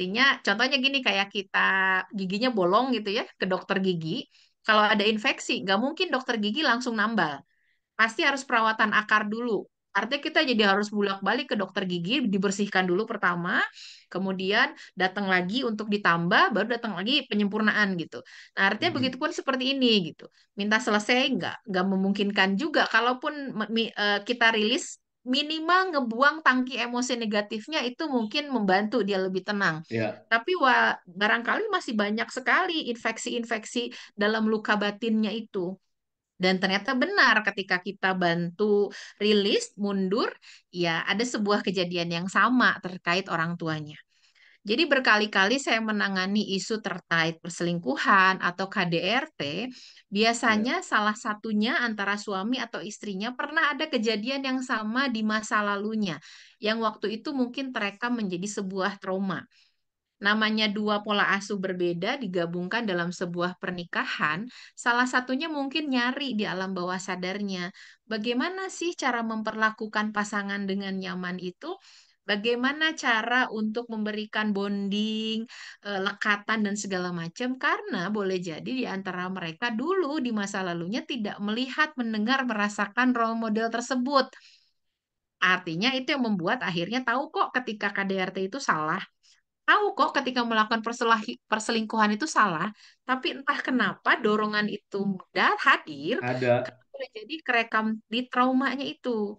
Artinya, contohnya gini, kayak kita giginya bolong gitu ya, ke dokter gigi. Kalau ada infeksi, nggak mungkin dokter gigi langsung nambal. Pasti harus perawatan akar dulu. Artinya kita jadi harus bolak-balik ke dokter gigi, dibersihkan dulu pertama, kemudian datang lagi untuk ditambah, baru datang lagi penyempurnaan gitu. Nah, artinya begitu Mm-mm. pun seperti ini gitu. Minta selesai nggak memungkinkan juga. Kalaupun kita rilis, minimal ngebuang tangki emosi negatifnya itu mungkin membantu dia lebih tenang. Ya, Tapi barangkali masih banyak sekali infeksi-infeksi dalam luka batinnya itu. Dan ternyata benar ketika kita bantu rilis, mundur, ya ada sebuah kejadian yang sama terkait orang tuanya. Jadi berkali-kali saya menangani isu terkait perselingkuhan atau KDRT, ya. biasanya salah satunya antara suami atau istrinya pernah ada kejadian yang sama di masa lalunya, yang waktu itu mungkin terekam menjadi sebuah trauma. Namanya dua pola asuh berbeda digabungkan dalam sebuah pernikahan, salah satunya mungkin nyari di alam bawah sadarnya. Bagaimana sih cara memperlakukan pasangan dengan nyaman itu? Bagaimana cara untuk memberikan bonding, lekatan dan segala macam? Karena boleh jadi di antara mereka dulu di masa lalunya tidak melihat, mendengar, merasakan role model tersebut. Artinya itu yang membuat akhirnya tahu kok ketika KDRT itu salah. Tahu kok ketika melakukan perselingkuhan itu salah, tapi entah kenapa dorongan itu mudah hadir, Ada. karena boleh jadi kerekam di traumanya itu.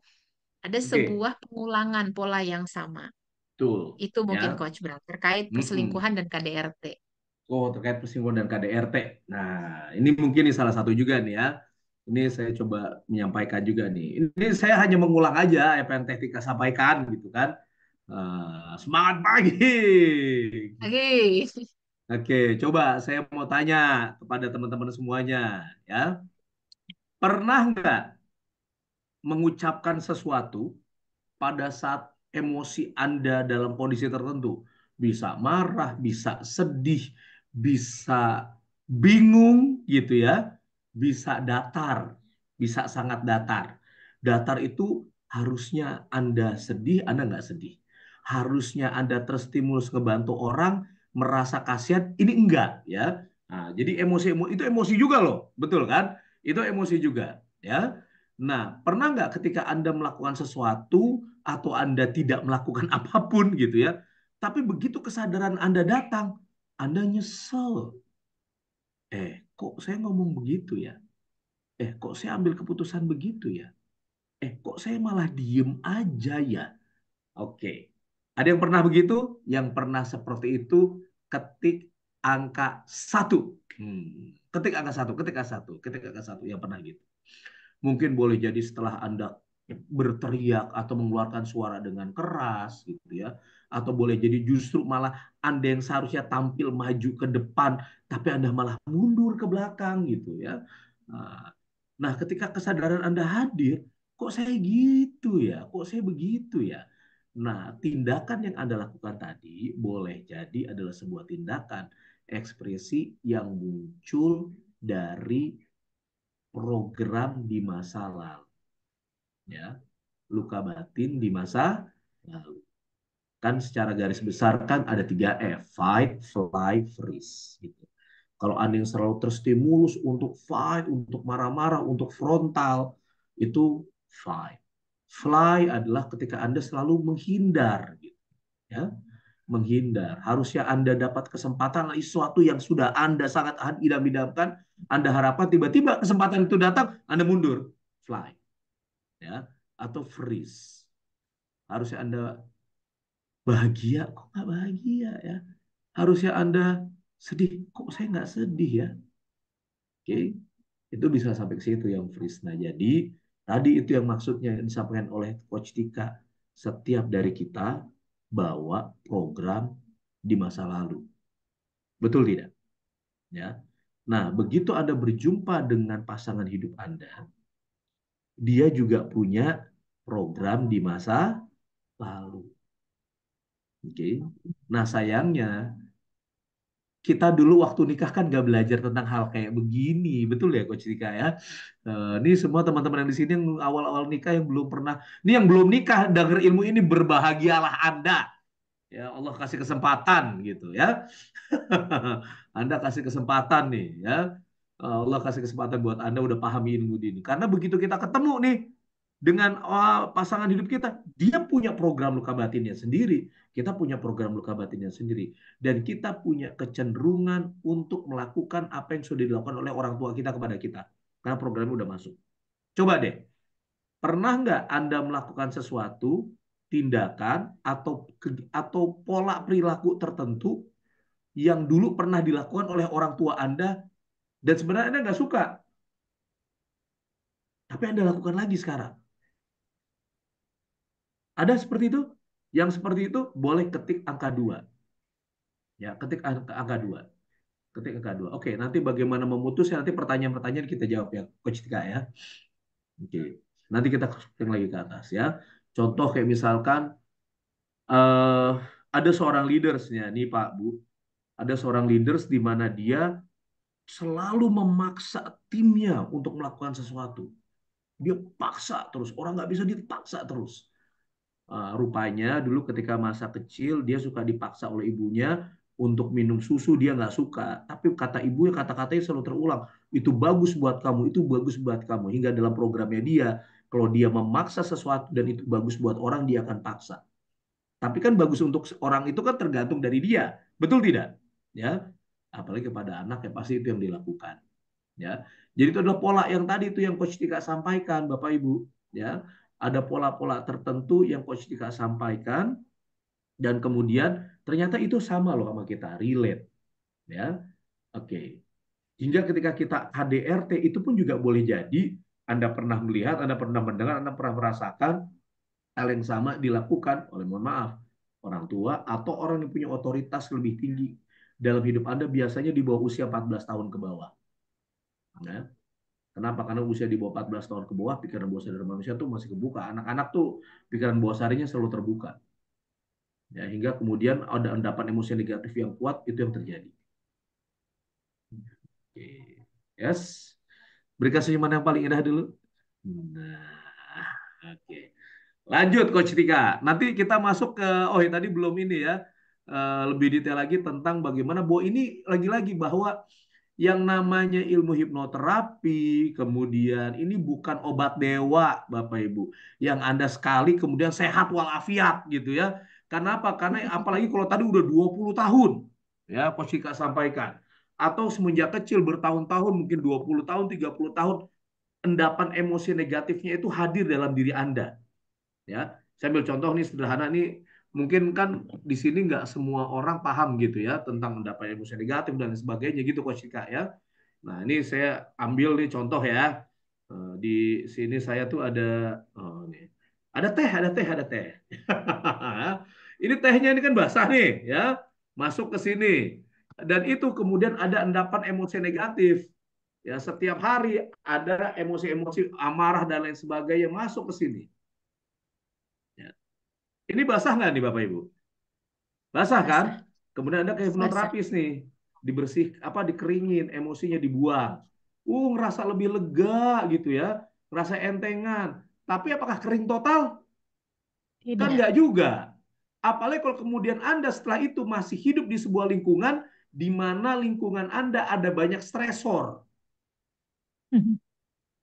Ada Oke, sebuah pengulangan pola yang sama. betul. Itu mungkin Ya. Coach Bram, terkait Mm-mm. perselingkuhan dan KDRT. Oh, terkait persinggungan dan KDRT. Nah, ini mungkin nih salah satu juga nih ya. Ini saya coba menyampaikan juga nih. Ini saya hanya mengulang aja apa yang Teh Tika sampaikan gitu kan. Semangat pagi. Oke. Oke, coba saya mau tanya kepada teman-teman semuanya ya. Pernah nggak mengucapkan sesuatu pada saat emosi Anda dalam kondisi tertentu? Bisa marah, bisa sedih, bisa bingung gitu ya, bisa datar, bisa sangat datar. Datar itu harusnya Anda sedih, Anda nggak sedih. Harusnya Anda terstimulus ngebantu orang, merasa kasihan, ini enggak ya. Nah, jadi emosi itu emosi juga loh, betul kan? Itu emosi juga ya. Nah, pernah nggak ketika Anda melakukan sesuatu atau Anda tidak melakukan apapun gitu ya, Tapi begitu kesadaran Anda datang, Anda nyesel. Kok saya ngomong begitu ya? Kok saya ambil keputusan begitu ya? Kok saya malah diem aja ya? Oke. Ada yang pernah begitu? Yang pernah seperti itu, ketik angka 1. Ketik angka 1, ketik angka 1, ketik angka 1. Yang pernah gitu. Mungkin boleh jadi setelah Anda berteriak atau mengeluarkan suara dengan keras gitu ya. Atau boleh jadi justru malah Anda yang seharusnya tampil maju ke depan, tapi Anda malah mundur ke belakang gitu ya. Nah, ketika kesadaran Anda hadir, kok saya gitu ya? Kok saya begitu ya? Nah, tindakan yang Anda lakukan tadi boleh jadi adalah sebuah tindakan ekspresi yang muncul dari program di masa lalu. Ya, luka batin di masa lalu. Kan secara garis besar kan ada 3F, fight, fly, freeze. Gitu. Kalau Anda yang selalu terstimulus untuk fight, untuk marah-marah, untuk frontal, itu fight. Fly adalah ketika Anda selalu menghindar. Gitu. Ya, menghindar. Harusnya Anda dapat kesempatan sesuatu yang sudah Anda sangat idam-idamkan, Anda harapkan tiba-tiba kesempatan itu datang, Anda mundur. Fly. Ya, atau freeze. Harusnya Anda bahagia, kok nggak bahagia ya? Harusnya Anda sedih, kok saya nggak sedih ya? Oke, itu bisa sampai ke situ yang freeze. Nah, jadi tadi itu yang maksudnya disampaikan oleh Coach Tika. Setiap dari kita bawa program di masa lalu. Betul tidak? Ya. Nah, begitu Anda berjumpa dengan pasangan hidup Anda, dia juga punya program di masa lalu. Oke. Nah, sayangnya kita dulu waktu nikah kan gak belajar tentang hal kayak begini, betul ya Coach Tika ya? Ini semua teman-teman yang di sini yang awal-awal nikah yang belum pernah, ini yang belum nikah dengar ilmu ini berbahagialah Anda. Ya Allah kasih kesempatan gitu ya. Anda kasih kesempatan nih ya. Allah kasih kesempatan buat Anda udah pahami ilmu ini. Karena begitu kita ketemu nih dengan pasangan hidup kita, dia punya program luka batinnya sendiri, kita punya program luka batinnya sendiri, dan kita punya kecenderungan untuk melakukan apa yang sudah dilakukan oleh orang tua kita kepada kita, karena programnya udah masuk. Coba deh, pernah nggak Anda melakukan sesuatu, tindakan atau pola perilaku tertentu yang dulu pernah dilakukan oleh orang tua Anda dan sebenarnya Anda nggak suka, tapi Anda lakukan lagi sekarang? Ada seperti itu? Yang seperti itu boleh ketik angka 2. Ya, ketik angka 2. Ketik angka 2. Oke, nanti bagaimana memutus, nanti pertanyaan-pertanyaan kita jawab ya, Coach Tika ya. Oke. Nanti kita ketik lagi ke atas ya. Contoh kayak misalkan ada seorang leadersnya nih Pak Bu. Ada seorang leaders di mana dia selalu memaksa timnya untuk melakukan sesuatu. Dia paksa terus, orang nggak bisa dipaksa terus. Rupanya dulu ketika masa kecil dia suka dipaksa oleh ibunya untuk minum susu, dia nggak suka. Tapi kata ibunya, kata-katanya selalu terulang. Itu bagus buat kamu, itu bagus buat kamu. Hingga dalam programnya dia, kalau dia memaksa sesuatu dan itu bagus buat orang, dia akan paksa. Tapi kan bagus untuk orang itu kan tergantung dari dia. Betul tidak? Ya, apalagi kepada anak ya pasti itu yang dilakukan. Ya, jadi itu adalah pola yang tadi itu yang Coach Tika sampaikan, Bapak Ibu. Ya, ada pola-pola tertentu yang Coach Tika sampaikan dan kemudian ternyata itu sama loh sama kita, relate. Ya, oke. Hingga ketika kita KDRT itu pun juga boleh jadi Anda pernah melihat, Anda pernah mendengar, Anda pernah merasakan hal yang sama dilakukan oleh, mohon maaf, orang tua atau orang yang punya otoritas lebih tinggi dalam hidup Anda, biasanya di bawah usia 14 tahun ke bawah. Ya. Kenapa? Karena usia di bawah 14 tahun ke bawah, pikiran bawah sadar manusia tuh masih kebuka. Anak-anak tuh pikiran bawah sadarnya selalu terbuka. Ya, hingga kemudian ada endapan emosi negatif yang kuat, itu yang terjadi. Oke. Yes. Berikan senyuman yang paling indah dulu. Nah, oke. Lanjut Coach Tika. Nanti kita masuk ke, tadi belum ini ya, lebih detail lagi tentang bagaimana bahwa ini lagi-lagi bahwa yang namanya ilmu hipnoterapi, kemudian ini bukan obat dewa, Bapak Ibu. Yang Anda sekali kemudian sehat walafiat gitu ya. Kenapa? Karena apalagi kalau tadi udah 20 tahun, ya Coach Ika sampaikan. Atau semenjak kecil bertahun-tahun, mungkin 20 tahun, 30 tahun, endapan emosi negatifnya itu hadir dalam diri Anda. Ya, saya ambil contoh nih sederhana nih, mungkin kan di sini nggak semua orang paham gitu ya tentang endapan emosi negatif dan sebagainya gitu Coach Ika ya. Nah, ini saya ambil nih contoh ya. Di sini saya tuh ada nih. Ada teh, ada teh, ada teh. Ini tehnya ini kan basah nih ya. Masuk ke sini. Dan itu kemudian ada endapan emosi negatif. Ya, setiap hari ada emosi-emosi amarah dan lain sebagainya masuk ke sini. Ya. Ini basah nggak nih Bapak Ibu? Basah kan? Basah, Kemudian ada ke basah. hipnoterapis nih, dibersih apa dikeringin, emosinya dibuang. Ngerasa lebih lega gitu ya, ngerasa entengan. Tapi apakah kering total? Kan Tidak. nggak juga. Apalagi kalau kemudian Anda setelah itu masih hidup di sebuah lingkungan di mana lingkungan Anda ada banyak stresor,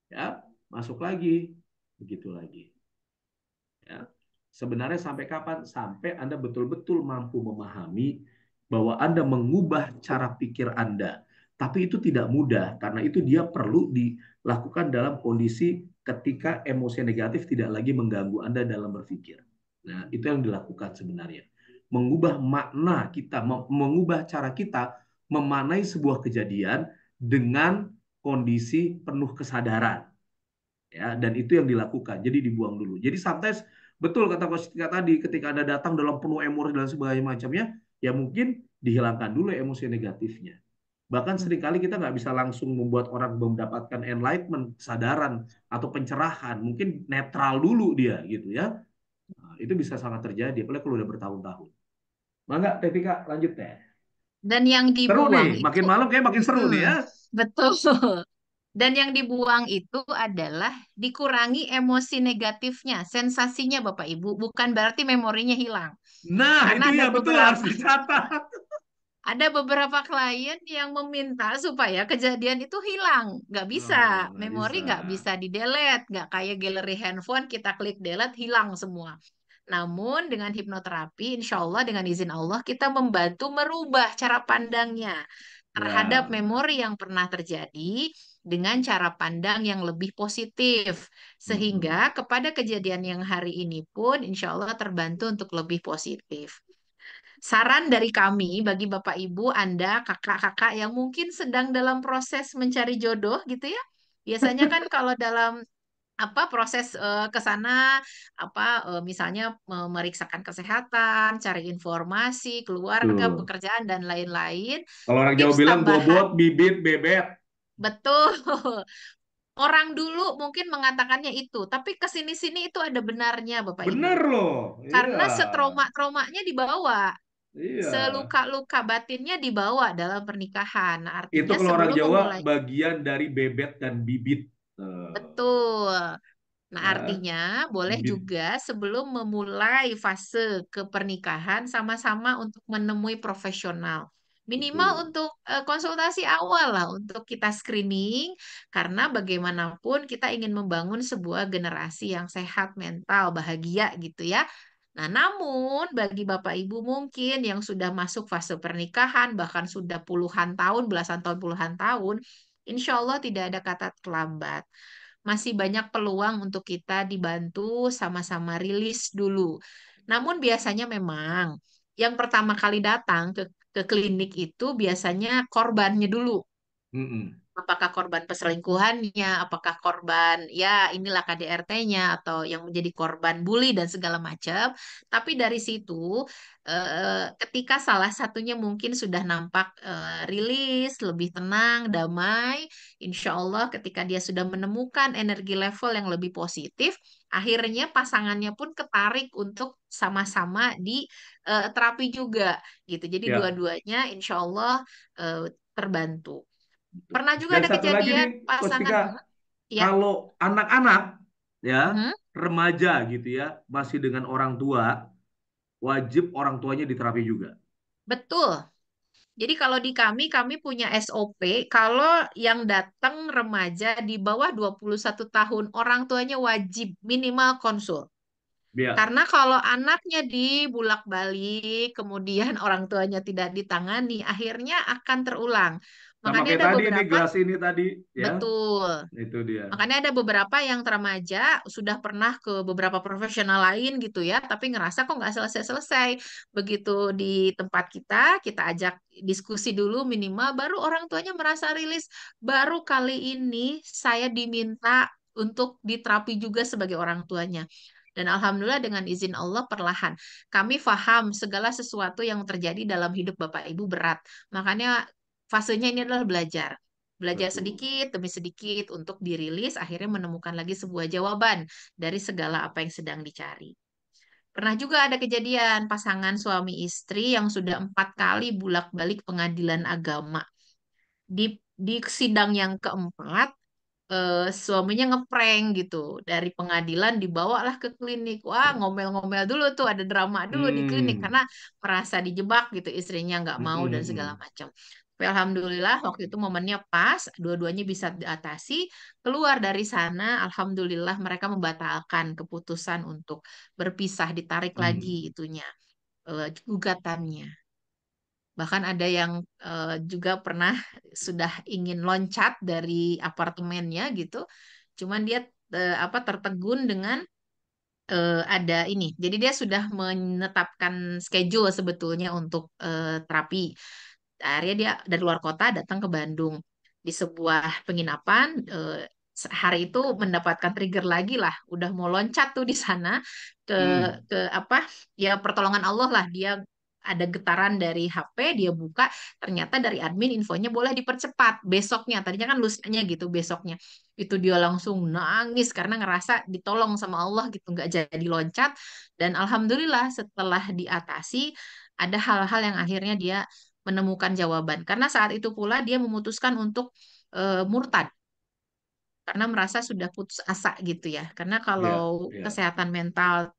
ya, masuk lagi, begitu lagi. Ya. Sebenarnya sampai kapan? Sampai Anda betul-betul mampu memahami bahwa Anda mengubah cara pikir Anda. Tapi itu tidak mudah, karena itu dia perlu dilakukan dalam kondisi ketika emosi negatif tidak lagi mengganggu Anda dalam berpikir. Nah, itu yang dilakukan sebenarnya. Mengubah makna kita, mengubah cara kita memaknai sebuah kejadian dengan kondisi penuh kesadaran. Ya, dan itu yang dilakukan. Jadi dibuang dulu. Jadi sometimes betul kata Coach Tika tadi, ketika Anda datang dalam penuh emosi dan sebagainya macamnya, ya mungkin dihilangkan dulu emosi negatifnya. Bahkan seringkali kita nggak bisa langsung membuat orang mendapatkan enlightenment, kesadaran atau pencerahan. Mungkin netral dulu dia gitu ya. Nah, itu bisa sangat terjadi, apalagi kalau udah bertahun-tahun. Mangga, Teh Tika, lanjut teh. Dan yang Seru nih, dibuang itu, makin malam kayak makin seru nih ya. betul. Dan yang dibuang itu adalah dikurangi emosi negatifnya, sensasinya Bapak Ibu, bukan berarti memorinya hilang. Nah, Karena itu ada ya betul harus beberapa dicatat. ada beberapa klien yang meminta supaya kejadian itu hilang. Nggak bisa, Oh, nggak memori bisa. nggak bisa di-delete, nggak kayak galeri handphone kita klik delete hilang semua. Namun dengan hipnoterapi, insya Allah dengan izin Allah kita membantu merubah cara pandangnya terhadap Ya. memori yang pernah terjadi dengan cara pandang yang lebih positif. Sehingga kepada kejadian yang hari ini pun insya Allah terbantu untuk lebih positif. Saran dari kami bagi Bapak Ibu, Anda, kakak-kakak yang mungkin sedang dalam proses mencari jodoh gitu ya. Biasanya kan kalau dalam proses ke sana misalnya memeriksakan kesehatan, cari informasi, keluarga, Tuh. pekerjaan dan lain-lain. Kalau orang Jawa Tips bilang tambahan, bobot, bibit, bebet. betul. Orang dulu mungkin mengatakannya itu, tapi ke sini-sini itu ada benarnya Bapak Ibu. Bener loh. Iya. Karena setrauma-traumanya dibawa, Iya. seluka-luka batinnya dibawa dalam pernikahan. Nah, Itu artinya kalau orang sebelum Jawa memulai, bagian dari bebet dan bibit. betul. Nah, Ya, artinya boleh bibit. juga sebelum memulai fase kepernikahan sama-sama untuk menemui profesional. Minimal Betul. untuk konsultasi awal lah untuk kita screening karena bagaimanapun kita ingin membangun sebuah generasi yang sehat mental, bahagia gitu ya. Nah, namun bagi Bapak Ibu mungkin yang sudah masuk fase pernikahan bahkan sudah puluhan tahun, belasan tahun, puluhan tahun, insya Allah tidak ada kata terlambat, masih banyak peluang untuk kita dibantu sama-sama rilis dulu. Namun biasanya memang yang pertama kali datang ke klinik itu biasanya korbannya dulu. Mm-mm. Apakah korban perselingkuhannya, apakah korban ya inilah KDRT-nya atau yang menjadi korban bully dan segala macam. Tapi dari situ ketika salah satunya mungkin sudah nampak rilis, lebih tenang, damai, insya Allah ketika dia sudah menemukan energi level yang lebih positif, akhirnya pasangannya pun ketarik untuk sama-sama di terapi juga gitu. Jadi Ya. dua-duanya insya Allah terbantu. Pernah juga Dan ada satu lagi nih, kejadian Coach pasangan, Tika, ya, kalau anak-anak ya, mhm, remaja gitu ya, masih dengan orang tua, wajib orang tuanya diterapi juga. betul. Jadi kalau di kami punya SOP, kalau yang datang remaja di bawah 21 tahun, orang tuanya wajib minimal konsul. Ya. Karena kalau anaknya dibulak-balik, kemudian orang tuanya tidak ditangani, akhirnya akan terulang. Sama Makanya kayak ada tadi nih beberapa, gelas ini tadi ya. betul. Itu dia. Makanya ada beberapa yang remaja sudah pernah ke beberapa profesional lain gitu ya, tapi ngerasa kok nggak selesai-selesai. Begitu di tempat kita ajak diskusi dulu minimal, baru orang tuanya merasa rilis. Baru kali ini saya diminta untuk diterapi juga sebagai orang tuanya. Dan alhamdulillah dengan izin Allah perlahan kami paham segala sesuatu yang terjadi dalam hidup Bapak Ibu berat. Makanya fasenya ini adalah belajar. Belajar Betul. sedikit demi sedikit untuk dirilis, akhirnya menemukan lagi sebuah jawaban dari segala apa yang sedang dicari. Pernah juga ada kejadian pasangan suami istri yang sudah 4 kali bolak-balik pengadilan agama. Di sidang yang keempat, suaminya ngeprank gitu. Dari pengadilan dibawalah ke klinik. Wah, ngomel-ngomel dulu tuh, ada drama dulu di klinik Hmm. karena merasa dijebak gitu, istrinya nggak mau dan segala Mm-mm. macam. Tapi alhamdulillah waktu itu momennya pas, dua-duanya bisa diatasi. Keluar dari sana, alhamdulillah mereka membatalkan keputusan untuk berpisah, ditarik lagi Hmm. itunya, gugatannya. Bahkan ada yang juga pernah sudah ingin loncat dari apartemennya gitu. Cuman dia tertegun dengan ada ini. Jadi dia sudah menetapkan schedule sebetulnya untuk terapi. Akhirnya dia dari luar kota datang ke Bandung. Di sebuah penginapan, hari itu mendapatkan trigger lagi lah. Udah mau loncat tuh di sana ke Hmm. ke apa? Ya pertolongan Allah lah. Dia ada getaran dari HP, dia buka, ternyata dari admin infonya boleh dipercepat besoknya. Tadinya kan lusanya gitu besoknya. Itu dia langsung nangis karena ngerasa ditolong sama Allah gitu, nggak jadi loncat. Dan alhamdulillah setelah diatasi, ada hal-hal yang akhirnya dia menemukan jawaban. Karena saat itu pula dia memutuskan untuk murtad karena merasa sudah putus asa gitu ya. Karena Ya, kalau ya. kesehatan mental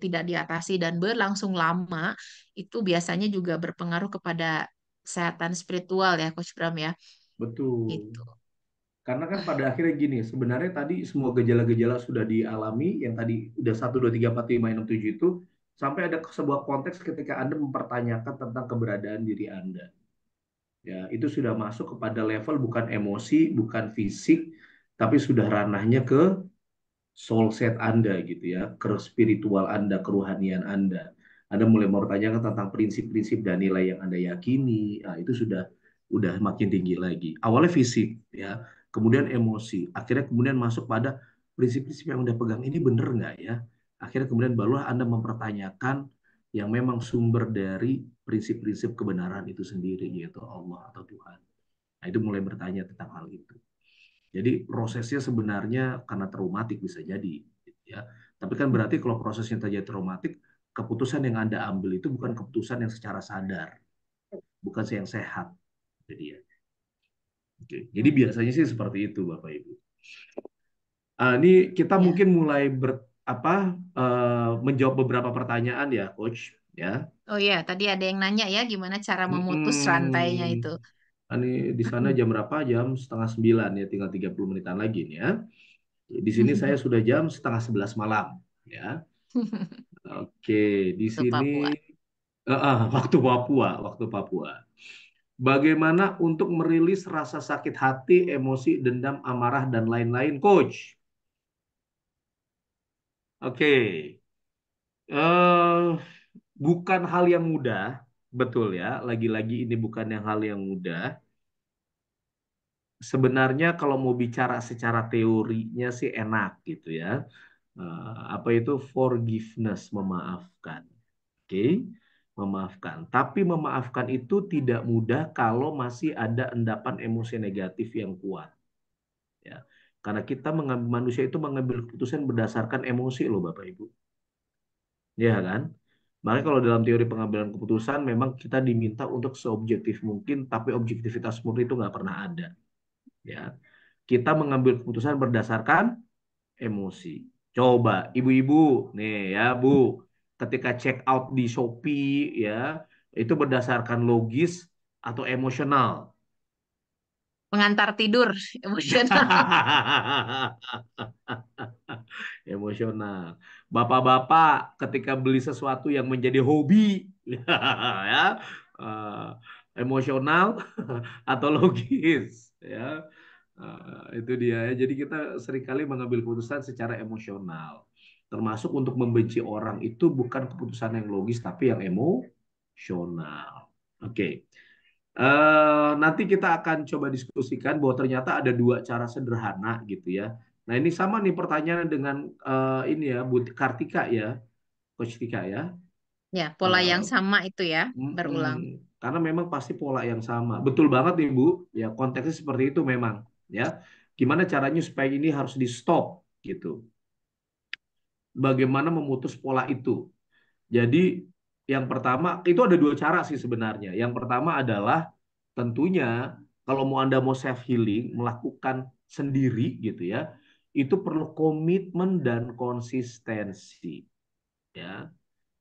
tidak diatasi dan berlangsung lama, itu biasanya juga berpengaruh kepada kesehatan spiritual ya, Coach Bram ya. Betul. Gitu. Karena kan pada akhirnya gini, sebenarnya tadi semua gejala-gejala sudah dialami, yang tadi udah 1, 2, 3, 4, 5, 6, 7 itu, sampai ada sebuah konteks ketika Anda mempertanyakan tentang keberadaan diri Anda. Ya, itu sudah masuk kepada level bukan emosi, bukan fisik, tapi sudah ranahnya ke soul set Anda gitu ya, ke spiritual Anda, keruhanian Anda. Anda mulai mempertanyakan tentang prinsip-prinsip dan nilai yang Anda yakini. Nah, itu sudah udah makin tinggi lagi. Awalnya fisik ya, kemudian emosi, akhirnya kemudian masuk pada prinsip-prinsip yang udah pegang ini bener nggak ya? Akhirnya kemudian barulah Anda mempertanyakan yang memang sumber dari prinsip-prinsip kebenaran itu sendiri, yaitu Allah atau Tuhan. Nah, itu mulai bertanya tentang hal itu. Jadi prosesnya sebenarnya karena traumatik bisa jadi, gitu ya. Tapi kan berarti kalau prosesnya terjadi traumatik, keputusan yang Anda ambil itu bukan keputusan yang secara sadar, bukan yang sehat. Jadi ya. Oke. Jadi biasanya sih seperti itu, Bapak Ibu. Ini kita Ya. mungkin mulai menjawab beberapa pertanyaan ya, Coach. Ya. Oh ya, tadi ada yang nanya ya gimana cara memutus rantainya itu. Hmm. Ini di sana jam berapa? Jam setengah 9 ya, tinggal 30 menitan lagi nih ya. Di sini saya sudah jam setengah 11 malam ya. Oke, di Itu sini Papua. waktu Papua, waktu Papua. Bagaimana untuk merilis rasa sakit hati, emosi, dendam, amarah, dan lain-lain, Coach? Oke, eh, bukan hal yang mudah, betul ya. Lagi-lagi ini bukan yang hal yang mudah. Sebenarnya kalau mau bicara secara teorinya sih enak gitu ya. Apa itu forgiveness, memaafkan. Oke, memaafkan. Tapi memaafkan itu tidak mudah kalau masih ada endapan emosi negatif yang kuat. Ya, karena kita mengambil manusia itu mengambil keputusan berdasarkan emosi loh Bapak Ibu. Ya kan? Makanya kalau dalam teori pengambilan keputusan memang kita diminta untuk seobjektif mungkin, tapi objektivitas murni itu nggak pernah ada. Ya, kita mengambil keputusan berdasarkan emosi. Coba ibu-ibu nih ya Bu, ketika check out di Shopee ya, itu berdasarkan logis atau emosional. Pengantar tidur emosional. Emosional. Bapak-bapak ketika beli sesuatu yang menjadi hobi, ya, eh, emosional atau logis, ya. Itu dia ya. Jadi kita seringkali mengambil keputusan secara emosional. Termasuk untuk membenci orang itu bukan keputusan yang logis tapi yang emosional. Oke. Nanti kita akan coba diskusikan bahwa ternyata ada dua cara sederhana gitu ya. Nah ini sama nih pertanyaan dengan ini ya Bu Kartika ya, Coach Tika ya. Ya, pola Eh, yang sama itu ya, mm-mm. berulang. Karena memang pasti pola yang sama. Betul banget nih Bu. Ya konteksnya seperti itu memang. Ya, gimana caranya supaya ini harus di stop gitu. Bagaimana memutus pola itu? Jadi yang pertama itu ada dua cara sih sebenarnya. Yang pertama adalah tentunya kalau mau Anda mau self healing, melakukan sendiri gitu ya, itu perlu komitmen dan konsistensi ya.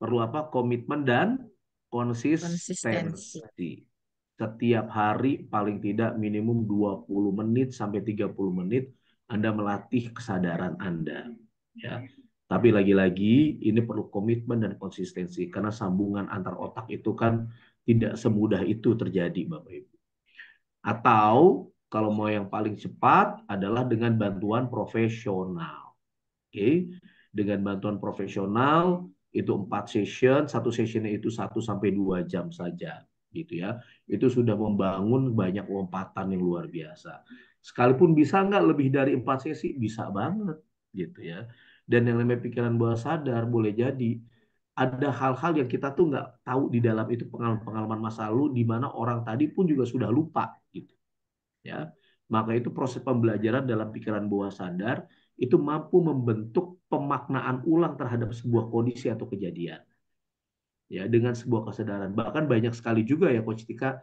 Perlu apa? Komitmen dan Konsistensi. konsistensi. Setiap hari paling tidak minimum 20 menit sampai 30 menit Anda melatih kesadaran Anda ya. Tapi lagi-lagi ini perlu komitmen dan konsistensi karena sambungan antar otak itu kan tidak semudah itu terjadi Bapak Ibu. Atau kalau mau yang paling cepat adalah dengan bantuan profesional. Oke, dengan bantuan profesional itu 4 session, satu sessionnya itu 1 sampai 2 jam saja, gitu ya. Itu sudah membangun banyak lompatan yang luar biasa. Sekalipun bisa nggak lebih dari 4 sesi, bisa banget, gitu ya. Dan yang namanya pikiran bawah sadar boleh jadi ada hal-hal yang kita tuh nggak tahu di dalam itu pengalaman-pengalaman masa lalu di mana orang tadi pun juga sudah lupa, gitu ya. Maka itu proses pembelajaran dalam pikiran bawah sadar itu mampu membentuk pemaknaan ulang terhadap sebuah kondisi atau kejadian ya dengan sebuah kesadaran. Bahkan banyak sekali juga ya Coach Tika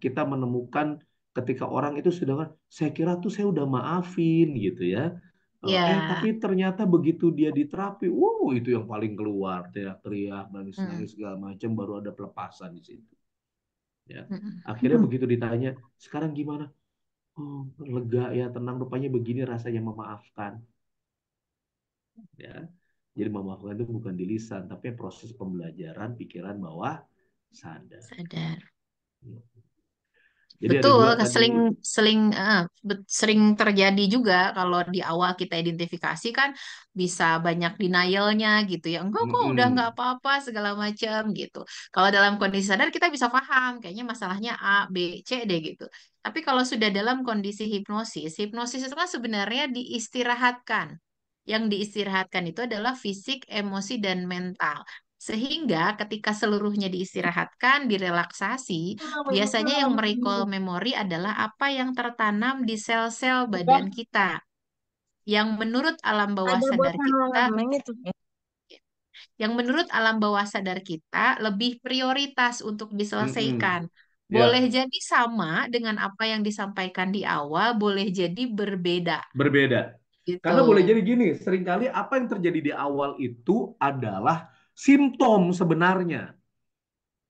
kita menemukan ketika orang itu sudah kan saya kira tuh saya udah maafin gitu ya. Tapi Ya. ternyata begitu dia diterapi, itu yang paling keluar teriak-teriak, nangis-nangis Mm. segala macam baru ada pelepasan di situ. Ya. Mm-mm. Akhirnya begitu ditanya, sekarang gimana? Oh, lega ya, tenang rupanya begini rasanya memaafkan. Ya. Jadi memaafkan itu bukan di lisan, tapi proses pembelajaran pikiran bawah sadar. Sadar. Jadi ada Betul, dua tadi. sering terjadi juga kalau di awal kita identifikasi kan bisa banyak denialnya gitu ya. Enggak kok, udah nggak Mm-mm. apa-apa segala macam gitu. Kalau dalam kondisi sadar kita bisa paham, kayaknya masalahnya A, B, C deh gitu. Tapi kalau sudah dalam kondisi hipnosis, hipnosis itu kan sebenarnya diistirahatkan. Yang diistirahatkan itu adalah fisik, emosi, dan mental. Sehingga ketika seluruhnya diistirahatkan, direlaksasi, biasanya yang merecall memori adalah apa yang tertanam di sel-sel badan kita. Yang menurut alam bawah Ada buat sadar kita, halaman itu. yang menurut alam bawah sadar kita lebih prioritas untuk Mm-mm. diselesaikan. Boleh Ya, jadi sama dengan apa yang disampaikan di awal, boleh jadi berbeda berbeda. gitu. Karena boleh jadi gini, seringkali apa yang terjadi di awal itu adalah simptom sebenarnya.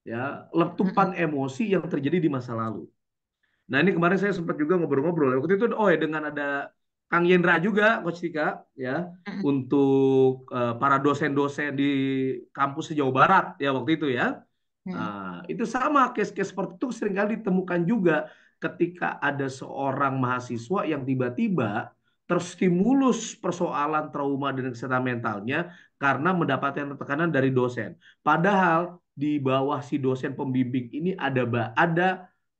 Ya, Mm-mm. letupan emosi yang terjadi di masa lalu. Nah ini kemarin saya sempat juga ngobrol-ngobrol. Waktu itu, ya dengan ada Kang Yendra juga, Coach Tika, ya, Mm-mm. untuk para dosen-dosen di kampus Jawa Barat, ya waktu itu ya. Mm-mm. Nah, itu sama case-case seperti itu seringkali ditemukan juga ketika ada seorang mahasiswa yang tiba-tiba terstimulus persoalan trauma dan kesehatan mentalnya karena mendapatkan tekanan dari dosen. Padahal di bawah si dosen pembimbing ini ada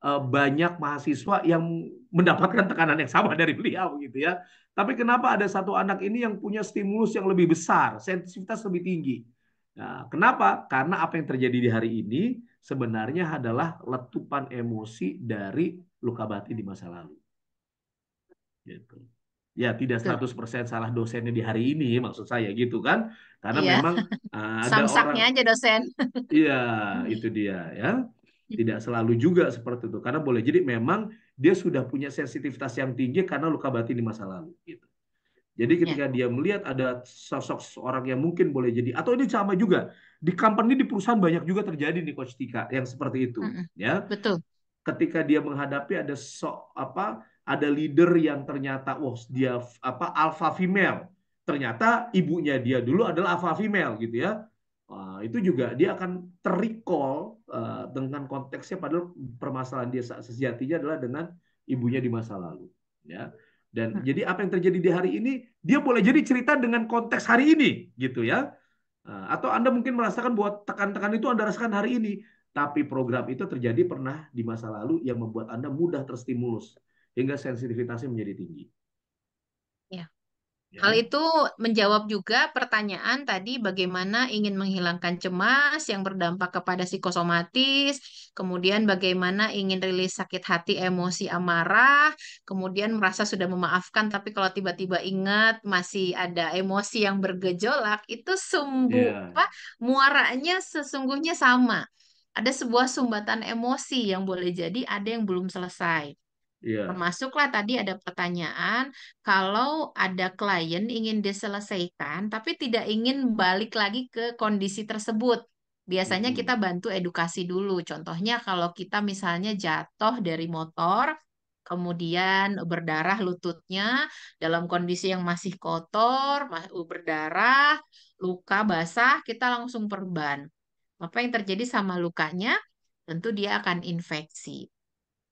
banyak mahasiswa yang mendapatkan tekanan yang sama dari beliau gitu ya. Tapi kenapa ada satu anak ini yang punya stimulus yang lebih besar, sensitivitas lebih tinggi? Nah, kenapa? Karena apa yang terjadi di hari ini sebenarnya adalah letupan emosi dari luka batin di masa lalu. Gitu. Ya, tidak Betul. 100% salah dosennya di hari ini, maksud saya gitu kan. Karena Iya, memang ada samsaknya orang, aja dosen. iya itu dia ya. Tidak selalu juga seperti itu. Karena boleh jadi memang dia sudah punya sensitivitas yang tinggi karena luka batin di masa lalu. Gitu. Jadi Ya. ketika dia melihat ada sosok seorang yang mungkin boleh jadi, atau ini sama juga di company di perusahaan banyak juga terjadi nih Coach Tika yang seperti itu, Mm-mm. ya. Betul. Ketika dia menghadapi ada leader yang ternyata, dia alpha female, ternyata ibunya dia dulu adalah alpha female gitu ya. Itu juga dia akan terrecall dengan konteksnya, padahal permasalahan dia sejatinya adalah dengan ibunya di masa lalu ya. Dan jadi apa yang terjadi di hari ini dia boleh jadi cerita dengan konteks hari ini gitu ya. Atau Anda mungkin merasakan bahwa tekan-tekan itu Anda rasakan hari ini, tapi program itu terjadi pernah di masa lalu yang membuat Anda mudah terstimulus hingga sensitivitasnya menjadi tinggi. Ya. Ya. Hal itu menjawab juga pertanyaan tadi bagaimana ingin menghilangkan cemas yang berdampak kepada psikosomatis, kemudian bagaimana ingin rilis sakit hati, emosi, amarah, kemudian merasa sudah memaafkan tapi kalau tiba-tiba ingat masih ada emosi yang bergejolak, itu Yeah. muaranya sesungguhnya sama. Ada sebuah sumbatan emosi yang boleh jadi ada yang belum selesai. Yeah. Termasuklah tadi ada pertanyaan, kalau ada klien ingin diselesaikan, tapi tidak ingin balik lagi ke kondisi tersebut. Biasanya kita bantu edukasi dulu. Contohnya kalau kita misalnya jatuh dari motor, kemudian berdarah lututnya dalam kondisi yang masih kotor, berdarah, luka basah, kita langsung perban. Apa yang terjadi sama lukanya? Tentu dia akan infeksi.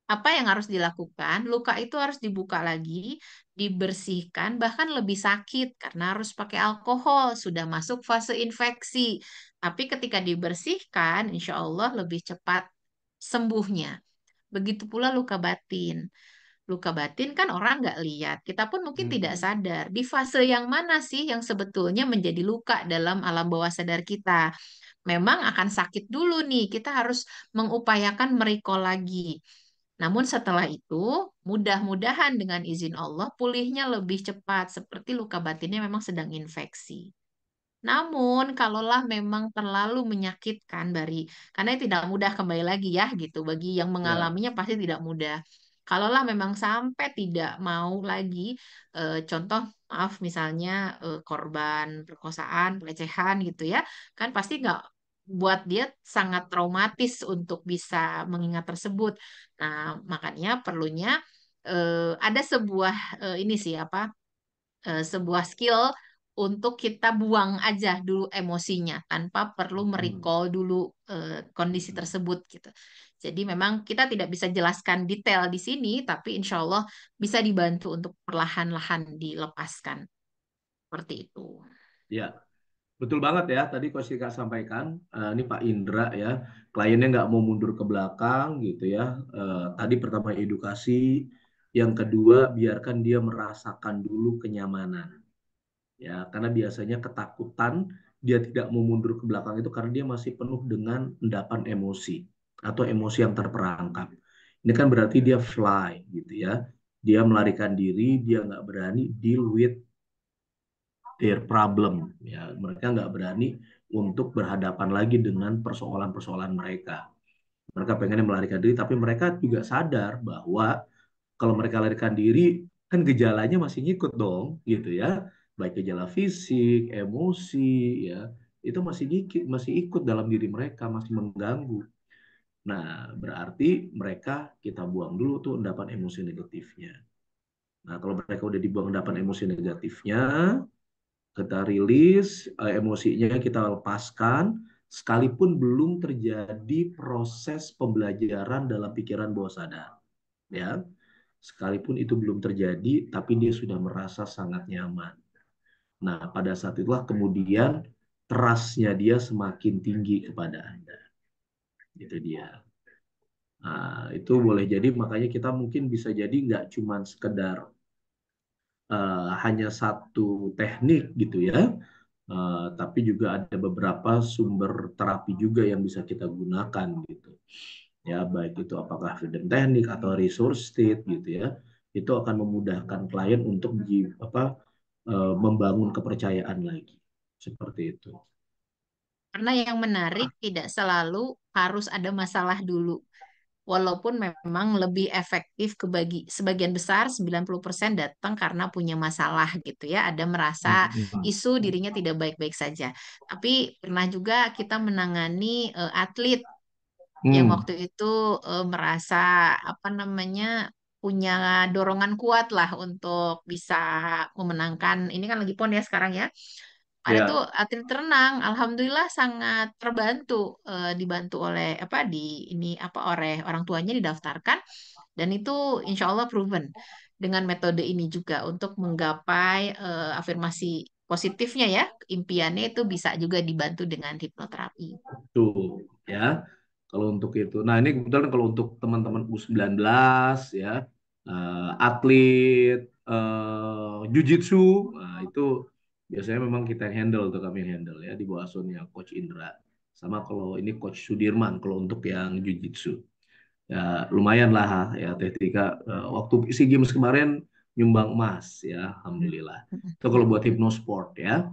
Apa yang harus dilakukan? Luka itu harus dibuka lagi, dibersihkan, bahkan lebih sakit karena harus pakai alkohol, sudah masuk fase infeksi. Tapi ketika dibersihkan, insya Allah lebih cepat sembuhnya. Begitu pula luka batin. Luka batin kan orang nggak lihat. Kita pun mungkin tidak sadar. Di fase yang mana sih yang sebetulnya menjadi luka dalam alam bawah sadar kita? Memang akan sakit dulu nih. Kita harus mengupayakan merecall lagi. Namun setelah itu, mudah-mudahan dengan izin Allah pulihnya lebih cepat, seperti luka batinnya memang sedang infeksi. Namun, kalaulah memang terlalu menyakitkan, karena tidak mudah kembali lagi ya, gitu. Bagi yang mengalaminya pasti tidak mudah. Kalaulah memang sampai tidak mau lagi, contoh, maaf misalnya korban perkosaan, pelecehan gitu ya, kan pasti nggak buat dia sangat traumatis untuk bisa mengingat tersebut. Nah, makanya perlunya ada sebuah ini sih apa? Sebuah skill untuk kita buang aja dulu emosinya tanpa perlu merecall dulu kondisi tersebut gitu. Jadi memang kita tidak bisa jelaskan detail di sini, tapi insya Allah bisa dibantu untuk perlahan-lahan dilepaskan. Seperti itu. Ya, betul banget ya. Tadi Coach Rika sampaikan, ini Pak Indra ya, kliennya nggak mau mundur ke belakang gitu ya. Tadi pertama edukasi, yang kedua biarkan dia merasakan dulu kenyamanan. Ya, karena biasanya ketakutan dia tidak mau mundur ke belakang itu karena dia masih penuh dengan endapan emosi atau emosi yang terperangkap. Ini kan berarti dia fly gitu ya. Dia melarikan diri, dia nggak berani deal with their problem. Ya, mereka nggak berani untuk berhadapan lagi dengan persoalan-persoalan mereka. Mereka pengennya melarikan diri, tapi mereka juga sadar bahwa kalau mereka larikan diri, kan gejalanya masih ngikut dong, gitu ya. Baik gejala fisik, emosi, ya, itu masih ikut dalam diri mereka, masih mengganggu. Nah, berarti mereka kita buang dulu tuh endapan emosi negatifnya. Nah, kalau mereka udah dibuang endapan emosi negatifnya, kita rilis, emosinya kita lepaskan, sekalipun belum terjadi proses pembelajaran dalam pikiran bawah sadar. Ya, sekalipun itu belum terjadi, tapi dia sudah merasa sangat nyaman. Nah, pada saat itulah kemudian trust-nya dia semakin tinggi kepada Anda. Itu dia. Nah, itu boleh jadi makanya kita mungkin bisa jadi nggak cuma sekedar hanya satu teknik gitu ya, tapi juga ada beberapa sumber terapi juga yang bisa kita gunakan gitu. Ya, baik itu apakah freedom teknik atau resource state gitu ya, itu akan memudahkan klien untuk membangun kepercayaan lagi seperti itu. Karena yang menarik tidak selalu harus ada masalah dulu. Walaupun memang lebih efektif sebagian besar 90% datang karena punya masalah gitu ya, ada merasa isu dirinya tidak baik-baik saja. Tapi pernah juga kita menangani atlet yang waktu itu merasa apa namanya punya dorongan kuat lah untuk bisa memenangkan. Ini kan lagi PON ya sekarang ya. Ada tuh Ya, atlet renang, alhamdulillah sangat terbantu, dibantu oleh apa di ini apa oleh orang tuanya didaftarkan dan itu insya Allah proven dengan metode ini juga untuk menggapai afirmasi positifnya ya, impiannya itu bisa juga dibantu dengan hipnoterapi. tuh ya. Kalau untuk itu. Nah, ini kebetulan kalau untuk teman-teman U19 ya, atlet jujitsu, nah itu biasanya memang kita yang handle tuh kami yang handle ya di bawah asuhnya Coach Indra. Sama kalau ini Coach Sudirman kalau untuk yang jujitsu. Ya lumayan lah ya Teh Tika. Waktu SEA Games kemarin nyumbang emas ya, alhamdulillah. Itu kalau buat hipnosport ya.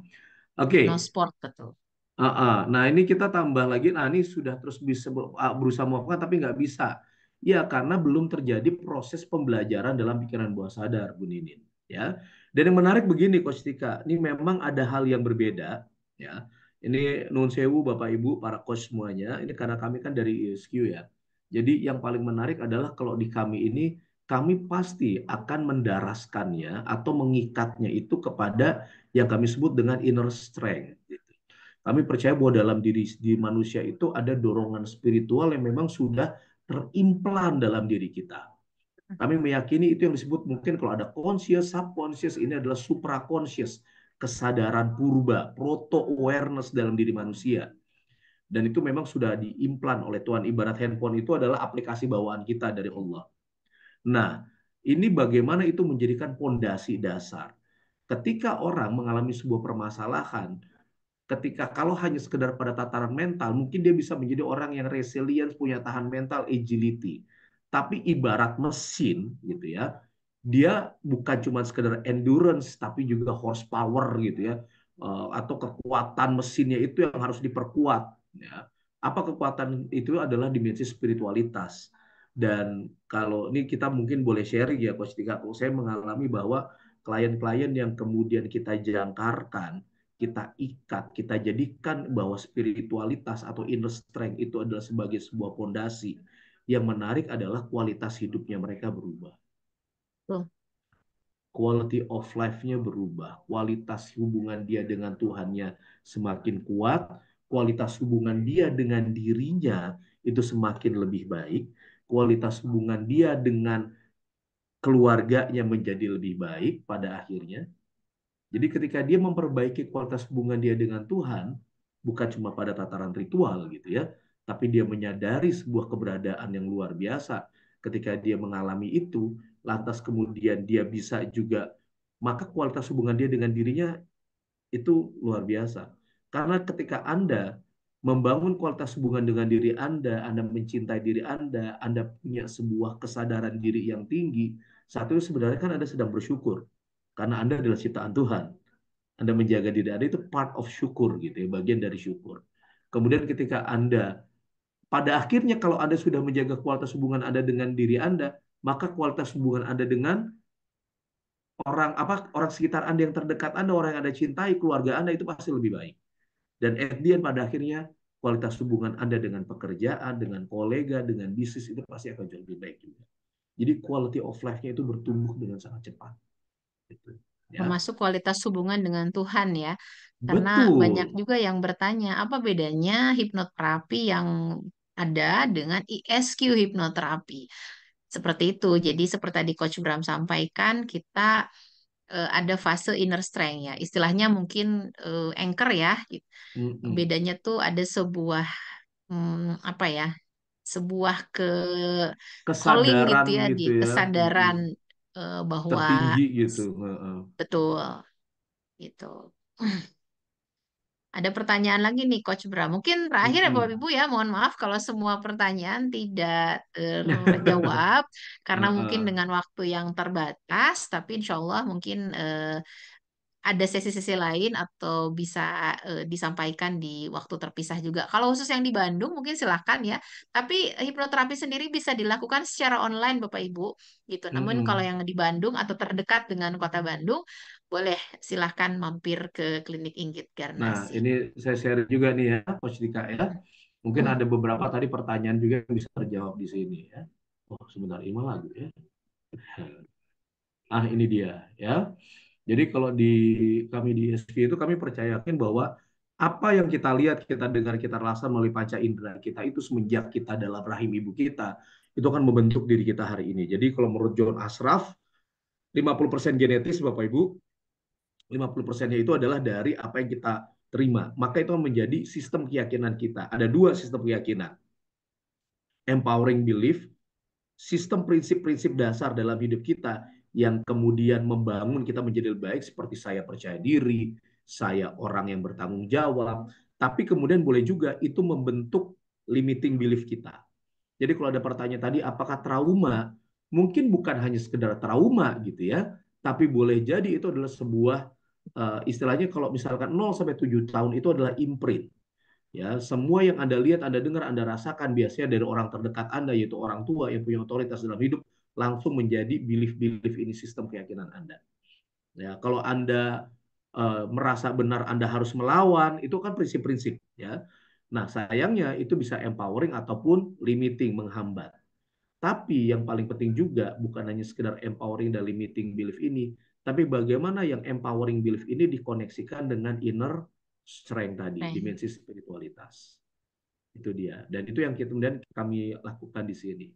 No Oke. sport betul. Nah, ini kita tambah lagi. Nah, ini sudah terus bisa berusaha melakukan, tapi nggak bisa. Ya, karena belum terjadi proses pembelajaran dalam pikiran bawah sadar, Bu Ninin. Ya, dan yang menarik begini, Coach Tika. Ini memang ada hal yang berbeda. Ya, ini Nun Sewu, Bapak Ibu, para coach semuanya. Ini karena kami kan dari ISQ ya. Jadi yang paling menarik adalah kalau di kami ini, kami pasti akan mendaraskannya atau mengikatnya itu kepada yang kami sebut dengan inner strength. Kami percaya bahwa dalam diri di manusia itu ada dorongan spiritual yang memang sudah terimplan dalam diri kita. Kami meyakini itu yang disebut mungkin kalau ada conscious, subconscious, ini adalah supraconscious, kesadaran purba, proto-awareness dalam diri manusia. Dan itu memang sudah diimplan oleh Tuhan. Ibarat handphone itu adalah aplikasi bawaan kita dari Allah. Nah, ini bagaimana itu menjadikan pondasi dasar. Ketika orang mengalami sebuah permasalahan, ketika kalau hanya sekedar pada tataran mental, mungkin dia bisa menjadi orang yang resilient, punya tahan mental, agility. Tapi ibarat mesin gitu ya, dia bukan cuma sekedar endurance, tapi juga horsepower gitu ya, atau kekuatan mesinnya itu yang harus diperkuat. Ya. Apa kekuatan itu adalah dimensi spiritualitas. Dan kalau ini kita mungkin boleh sharing ya, Coach Tika, saya mengalami bahwa klien-klien yang kemudian kita jangkarkan, kita ikat, kita jadikan bahwa spiritualitas atau inner strength itu adalah sebagai sebuah fondasi. Yang menarik adalah kualitas hidupnya mereka berubah. Tuh. Quality of life-nya berubah. Kualitas hubungan dia dengan Tuhannya semakin kuat. Kualitas hubungan dia dengan dirinya itu semakin lebih baik. Kualitas hubungan dia dengan keluarganya menjadi lebih baik pada akhirnya. Jadi ketika dia memperbaiki kualitas hubungan dia dengan Tuhan, bukan cuma pada tataran ritual gitu ya, tapi dia menyadari sebuah keberadaan yang luar biasa. Ketika dia mengalami itu, lantas kemudian dia bisa juga, maka kualitas hubungan dia dengan dirinya itu luar biasa. Karena ketika Anda membangun kualitas hubungan dengan diri Anda mencintai diri Anda punya sebuah kesadaran diri yang tinggi, saat itu sebenarnya kan Anda sedang bersyukur. Karena Anda adalah ciptaan Tuhan. Anda menjaga diri Anda itu part of syukur gitu ya, bagian dari syukur. Kemudian ketika Anda pada akhirnya kalau Anda sudah menjaga kualitas hubungan Anda dengan diri Anda, maka kualitas hubungan Anda dengan orang sekitar Anda yang terdekat Anda, orang yang Anda cintai, keluarga Anda itu pasti lebih baik. Dan at the end pada akhirnya kualitas hubungan Anda dengan pekerjaan, dengan kolega, dengan bisnis itu pasti akan jauh lebih baik juga. Jadi quality of life-nya itu bertumbuh dengan sangat cepat. Gitu. Ya. Termasuk kualitas hubungan dengan Tuhan ya. Karena banyak Betul. juga yang bertanya, apa bedanya hipnoterapi yang ada dengan ISQ hipnoterapi? Seperti itu. Jadi seperti tadi Coach Bram sampaikan, kita ada fase inner strength ya. Istilahnya mungkin anchor ya. Mm-mm. Bedanya tuh ada sebuah apa ya? Sebuah calling gitu Kesadaran ya di gitu ya. kesadaran bahwa Tertinggi gitu. betul gitu. Ada pertanyaan lagi nih Coach Bra. Mungkin terakhir ya Bapak Mm-mm. Ibu ya, mohon maaf kalau semua pertanyaan tidak terjawab karena mungkin dengan waktu yang terbatas, tapi insya Allah mungkin ada sesi-sesi lain atau bisa disampaikan di waktu terpisah juga. Kalau khusus yang di Bandung mungkin silahkan ya. Tapi hipnoterapi sendiri bisa dilakukan secara online Bapak Ibu gitu. Namun kalau Mm-mm. yang di Bandung atau terdekat dengan kota Bandung, boleh silahkan mampir ke Klinik Inggit Nah, Garnasi. ini saya share juga nih ya, Coach Dika ya. Mungkin Hmm. ada beberapa tadi pertanyaan juga yang bisa terjawab di sini ya. Oh, sebentar, Ima lagu ya. Ah, ini dia ya. Jadi kalau di kami di SQ itu kami percayakan bahwa apa yang kita lihat, kita dengar, kita rasa melalui panca indera kita itu semenjak kita dalam rahim ibu kita, itu akan membentuk diri kita hari ini. Jadi kalau menurut John Ashraf, 50% genetis Bapak Ibu, 50%-nya itu adalah dari apa yang kita terima. Maka itu menjadi sistem keyakinan kita. Ada dua sistem keyakinan. Empowering belief, sistem prinsip-prinsip dasar dalam hidup kita yang kemudian membangun kita menjadi lebih baik, seperti saya percaya diri, saya orang yang bertanggung jawab, tapi kemudian boleh juga itu membentuk limiting belief kita. Jadi kalau ada pertanyaan tadi, apakah trauma? Mungkin bukan hanya sekedar trauma gitu ya, tapi boleh jadi itu adalah sebuah istilahnya kalau misalkan 0 sampai 7 tahun itu adalah imprint. Ya, semua yang Anda lihat, Anda dengar, Anda rasakan biasanya dari orang terdekat Anda, yaitu orang tua yang punya otoritas dalam hidup, langsung menjadi belief-belief ini sistem keyakinan Anda. Ya, kalau Anda merasa benar Anda harus melawan, itu kan prinsip-prinsip ya. Nah, sayangnya itu bisa empowering ataupun limiting, menghambat. Tapi yang paling penting juga bukan hanya sekedar empowering dan limiting belief ini, tapi bagaimana yang empowering belief ini dikoneksikan dengan inner strength tadi, Right. dimensi spiritualitas. Itu dia. Dan itu yang kemudian kami lakukan di sini.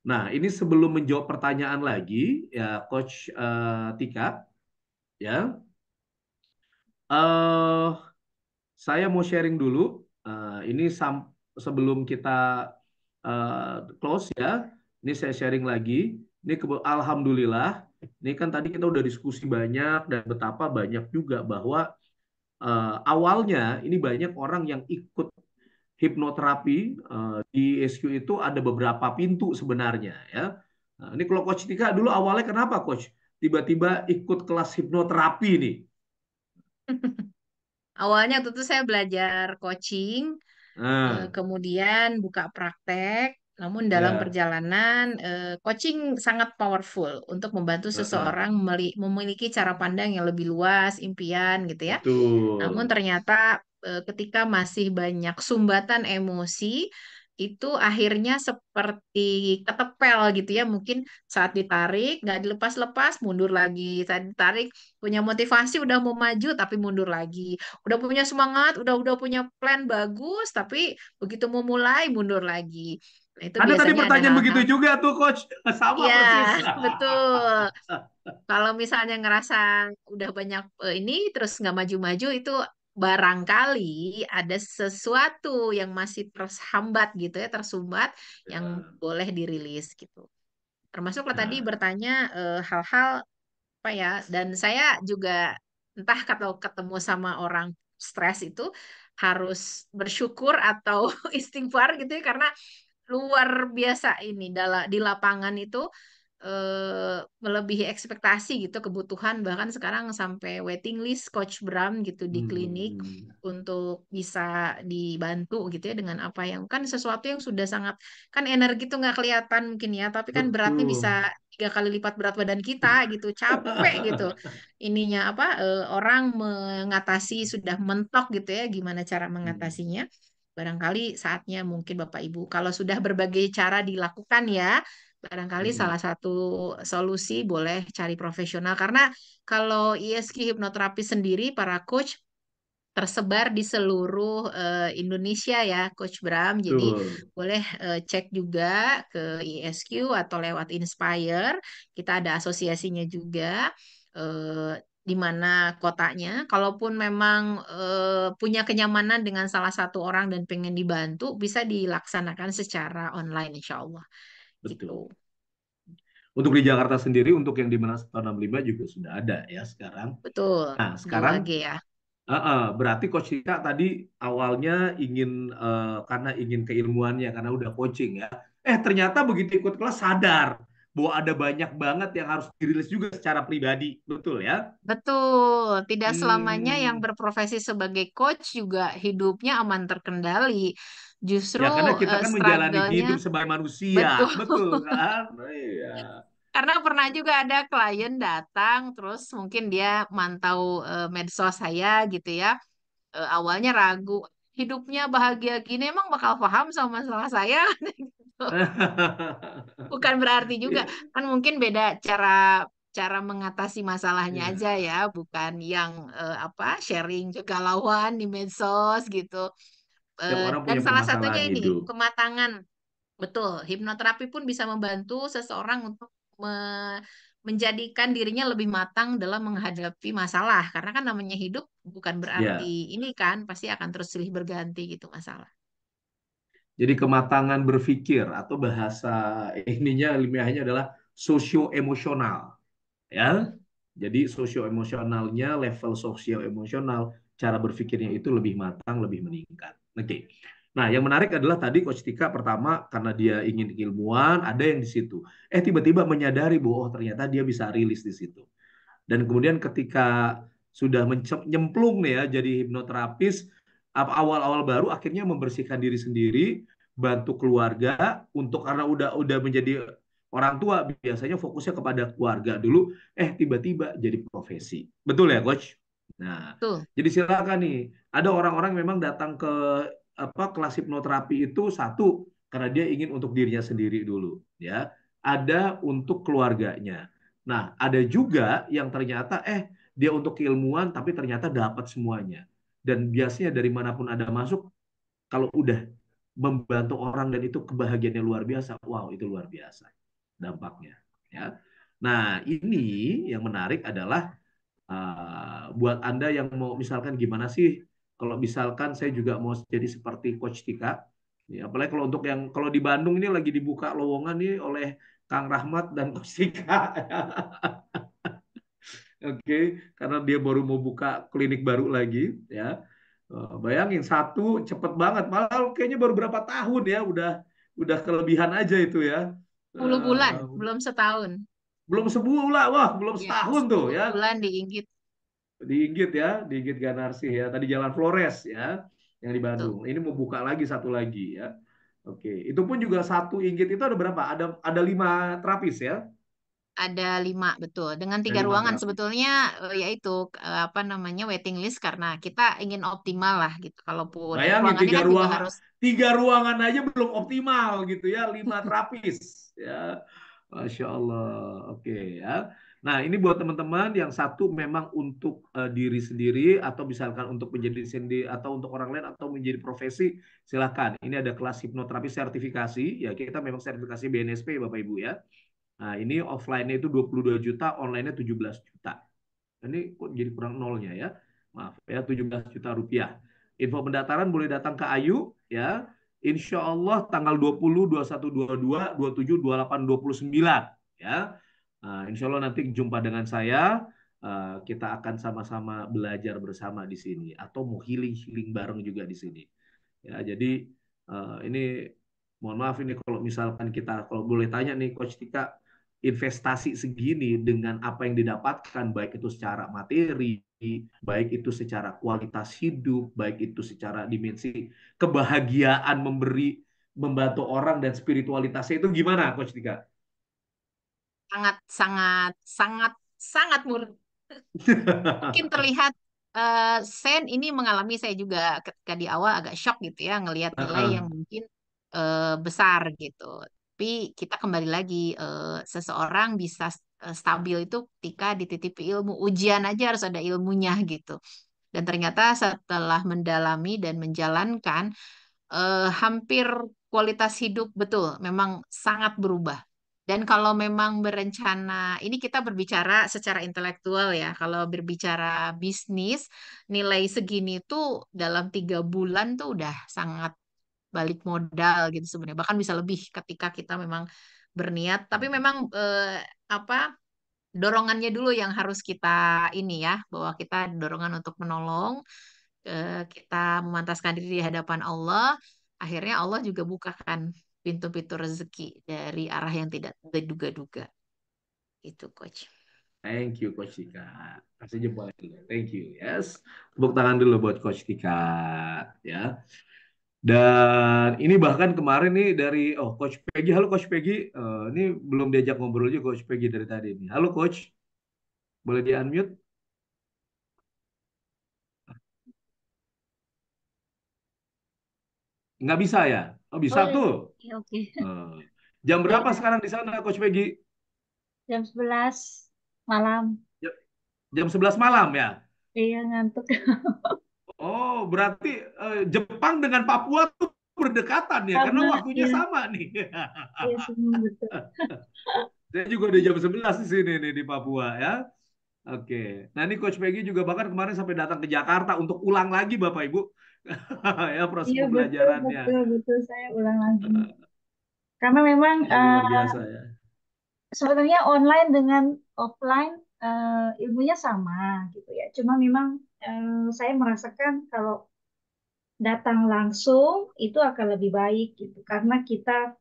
Nah, ini sebelum menjawab pertanyaan lagi, ya Coach Tika, ya, eh saya mau sharing dulu. Ini sebelum kita close ya. Ini saya sharing lagi. Ini alhamdulillah. Ini kan tadi kita udah diskusi banyak dan betapa banyak juga bahwa awalnya ini banyak orang yang ikut hipnoterapi di SQ itu ada beberapa pintu sebenarnya ya. Nah, ini kalau Coach Tika dulu awalnya kenapa Coach tiba-tiba ikut kelas hipnoterapi nih? Awalnya waktu itu saya belajar coaching, Nah, kemudian buka praktek, namun dalam ya, perjalanan coaching sangat powerful untuk membantu seseorang memiliki cara pandang yang lebih luas, impian gitu ya. Namun betul. ternyata ketika masih banyak sumbatan emosi, itu akhirnya seperti ketepel gitu ya. Mungkin saat ditarik, nggak dilepas-lepas, mundur lagi. Saat ditarik, punya motivasi, udah mau maju, tapi mundur lagi. Udah punya semangat, udah punya plan bagus, tapi begitu mau mulai, mundur lagi. Nah, itu Ada tadi biasanya ada pertanyaan begitu hal-hal. juga tuh Coach. Sama Ya, persis. betul. Kalau misalnya ngerasa udah banyak ini terus nggak maju-maju itu barangkali ada sesuatu yang masih terhambat gitu ya, tersumbat yang Ya. boleh dirilis gitu. Termasuklah tadi Nah, bertanya hal-hal apa ya, dan saya juga entah kalau ketemu sama orang stres itu harus bersyukur atau istighfar gitu ya karena luar biasa ini di lapangan itu melebihi ekspektasi gitu kebutuhan bahkan sekarang sampai waiting list Coach Bram gitu di klinik hmm, untuk bisa dibantu gitu ya dengan apa yang kan sesuatu yang sudah sangat kan energi tuh nggak kelihatan mungkin ya tapi kan beratnya bisa betul. 3 kali lipat berat badan kita gitu capek gitu ininya apa orang mengatasi sudah mentok gitu ya gimana cara Hmm, mengatasinya barangkali saatnya mungkin Bapak Ibu kalau sudah berbagai cara dilakukan ya barangkali hmm, salah satu solusi boleh cari profesional karena kalau ISQ hipnoterapi sendiri para coach tersebar di seluruh Indonesia ya Coach Bram. Jadi betul. boleh cek juga ke ISQ atau lewat Inspire. Kita ada asosiasinya juga di mana kotanya. Kalaupun memang punya kenyamanan dengan salah satu orang dan pengen dibantu, bisa dilaksanakan secara online insya Allah. Betul. Gitu. Untuk di Jakarta sendiri, untuk yang di mana 165 juga sudah ada ya sekarang. Betul, Nah, Jiwa G sekarang ya. berarti Coach Tika tadi awalnya ingin karena ingin keilmuannya karena udah coaching ya. Ternyata begitu ikut kelas sadar bahwa ada banyak banget yang harus dirilis juga secara pribadi, betul ya? Betul, tidak selamanya yang Hmm, berprofesi sebagai coach juga hidupnya aman terkendali. Justru ya karena kita kan menjalani struggle-nya hidup sebagai manusia, betul. betul kan? Iya. Karena pernah juga ada klien datang, terus mungkin dia mantau medsos saya gitu ya. Awalnya ragu, hidupnya bahagia gini emang bakal paham sama masalah saya. Bukan berarti juga kan mungkin beda cara cara mengatasi masalahnya aja Iya. ya, bukan yang apa sharing kegalauan di medsos gitu. Setiap orang Dan punya salah satunya permasalahan ini hidup. kematangan. Betul, hipnoterapi pun bisa membantu seseorang untuk menjadikan dirinya lebih matang dalam menghadapi masalah. Karena kan namanya hidup bukan berarti Ya. ini kan pasti akan terus silih berganti gitu masalah. Jadi kematangan berpikir atau bahasa ininya ilmiahnya adalah socio-emosional, ya. Mm-mm. Jadi socio-emosionalnya, level sosio-emosional, cara berpikirnya itu lebih matang, lebih meningkat. Oke. Nah, yang menarik adalah tadi Coach Tika pertama karena dia ingin keilmuan, ada yang di situ. Tiba-tiba menyadari bahwa oh, ternyata dia bisa rilis di situ. Dan kemudian ketika sudah nyemplung nih ya jadi hipnoterapis, awal-awal baru akhirnya membersihkan diri sendiri, bantu keluarga untuk karena udah menjadi orang tua biasanya fokusnya kepada keluarga dulu, tiba-tiba jadi profesi. Betul ya, Coach? Nah, Tuh, jadi silakan nih. Ada orang-orang memang datang ke kelas hipnoterapi itu satu karena dia ingin untuk dirinya sendiri dulu, ya. Ada untuk keluarganya. Nah, ada juga yang ternyata dia untuk keilmuan tapi ternyata dapat semuanya. Dan biasanya dari manapun ada masuk, kalau udah membantu orang dan itu kebahagiaannya luar biasa, wow itu luar biasa dampaknya. Ya. Nah, ini yang menarik adalah buat Anda yang mau misalkan gimana sih kalau misalkan saya juga mau jadi seperti Coach Tika. Ya, apalagi kalau untuk yang kalau di Bandung ini lagi dibuka lowongan nih oleh Kang Rahmat dan Coach Tika. Oke, karena dia baru mau buka klinik baru lagi, ya. Bayangin satu cepet banget, malah kayaknya baru berapa tahun ya, udah kelebihan aja itu ya. 10 bulan, Eh, belum setahun. Belum sebulan, wah belum Ya, setahun tuh 10 ya. bulan diinggit. Di Inggit Ganarsi ya, tadi Jalan Flores ya, yang di Tuh. Bandung. Ini mau buka lagi satu lagi ya. Oke, itu pun juga satu Inggit itu ada berapa? Ada 5 terapis ya, Ada 5, betul. Dengan ada 3 lima ruangan terapis. sebetulnya yaitu apa namanya waiting list karena kita ingin optimal lah gitu. Kalaupun Bayangin ruangannya kan juga harus. tiga ruangan aja belum optimal gitu ya, 5 terapis ya, Masya Allah. Oke ya. Nah ini buat teman-teman yang satu memang untuk diri sendiri atau misalkan untuk menjadi sendiri atau untuk orang lain atau menjadi profesi, silakan. Ini ada kelas hipnoterapi sertifikasi ya, kita memang sertifikasi BNSP Bapak Ibu ya. Nah ini offline-nya itu 22 juta, online-nya 17 juta. Ini kok jadi kurang nolnya ya. Maaf ya, 17 juta rupiah. Info pendaftaran boleh datang ke Ayu ya. Insya Allah tanggal 20, 21, 22, 27, 28, 29 ya. Nah, insya Allah nanti jumpa dengan saya. Kita akan sama-sama belajar bersama di sini atau mau healing-healing bareng juga di sini. Ya, jadi ini mohon maaf ini kalau misalkan kita kalau boleh tanya nih Coach Tika, investasi segini dengan apa yang didapatkan baik itu secara materi, baik itu secara kualitas hidup, baik itu secara dimensi kebahagiaan memberi membantu orang dan spiritualitasnya itu gimana Coach Tika? Sangat sangat sangat sangat murni. Mungkin terlihat Sen ini mengalami saya juga ketika di awal agak shock gitu ya ngelihat nilai yang mungkin besar gitu. Tapi kita kembali lagi seseorang bisa stabil itu ketika dititipi ilmu. Ujian aja harus ada ilmunya gitu. Dan ternyata setelah mendalami dan menjalankan hampir kualitas hidup betul memang sangat berubah. Dan kalau memang berencana, ini kita berbicara secara intelektual ya. Kalau berbicara bisnis, nilai segini tuh dalam 3 bulan tuh udah sangat balik modal gitu sebenarnya. Bahkan bisa lebih ketika kita memang berniat. Tapi memang apa dorongannya dulu yang harus kita ini ya, bahwa kita dorongan untuk menolong, kita memantaskan diri di hadapan Allah, akhirnya Allah juga bukakan pintu-pintu rezeki dari arah yang tidak diduga-duga. Itu, Coach. Thank you Coach Tika. Kasih jempol dulu. Thank you. Yes. Tepuk tangan dulu buat Coach Tika ya. Dan ini bahkan kemarin nih dari Coach Peggy, halo Coach Peggy. Ini belum diajak ngobrol juga Coach Peggy dari tadi nih. Halo Coach, boleh di unmute? Nggak bisa ya? Oh, bisa Boleh. tuh. Ya, oke. Eh, Jam berapa sekarang di sana, Coach Peggy? Jam 11 malam. Ja- Jam 11 malam ya? Iya, ngantuk. Oh, berarti Jepang dengan Papua tuh berdekatan ya, karena Sama, waktunya iya. sama nih. Iya, semua betul. Saya juga udah jam 11 di sini nih di Papua ya. Oke. Nah, ini Coach Peggy juga bahkan kemarin sampai datang ke Jakarta untuk ulang lagi Bapak Ibu. Ya, proses Iya, betul, pembelajarannya. betul, betul. Saya ulang lagi. Karena memang Ini luar biasa ya. sebenarnya online dengan offline ilmunya sama gitu ya. Cuma memang saya merasakan kalau datang langsung itu akan lebih baik gitu karena kita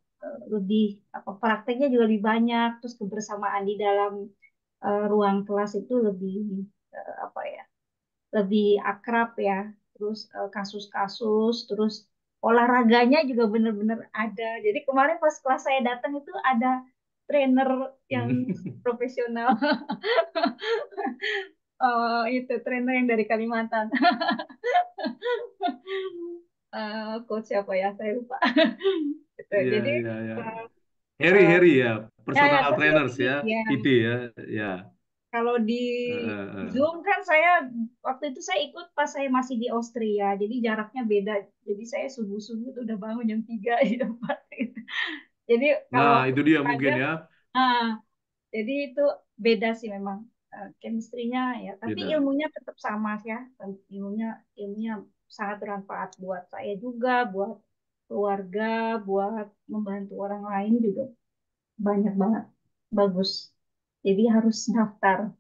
lebih apa prakteknya juga lebih banyak, terus kebersamaan di dalam ruang kelas itu lebih apa ya, lebih akrab ya, terus kasus-kasus, terus olahraganya juga benar-benar ada. Jadi kemarin pas kelas saya datang itu ada trainer yang profesional. Itu trainer yang dari Kalimantan. Coach siapa ya? Saya lupa. Gitu. Iya, Jadi iya, iya. eh, Harry ya, ya personal betul trainers ini ya, ya. PT ya, ya. Kalau di Zoom kan saya waktu itu saya ikut pas saya masih di Austria, jadi jaraknya beda. Jadi saya subuh-subuh tuh udah bangun jam 3 jam 4 gitu. Jadi kalau Nah, itu dia mungkin ada, ya, ah, jadi itu beda sih memang chemistry-nya ya. Tapi beda. ilmunya tetap sama ya. Ilmunya ilmunya sangat bermanfaat buat saya juga, buat keluarga, buat membantu orang lain juga banyak banget. Bagus. Jadi harus daftar.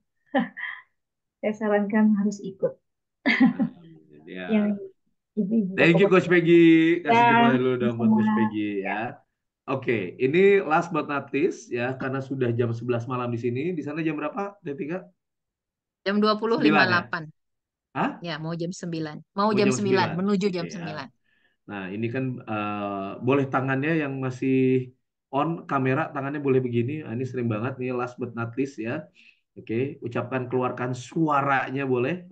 Saya sarankan harus ikut. Yang Ya. ibu-ibu Thank you Coach bapak-bapak. Peggy. Kasih Ya, jempol dulu dong buat sama. Coach Peggy Ya. ya. Oke, ini last but not least ya, karena sudah jam 11 malam di sini. Di sana jam berapa, Detika? Jam 9 ya? 20.58. Hah? Ya, mau jam 9. Mau Mau jam jam 9, 9. menuju jam Oke, 9. nah, ini kan boleh tangannya yang masih on kamera, tangannya boleh begini. Nah, ini sering banget nih last but not least ya. Oke, ucapkan keluarkan suaranya boleh.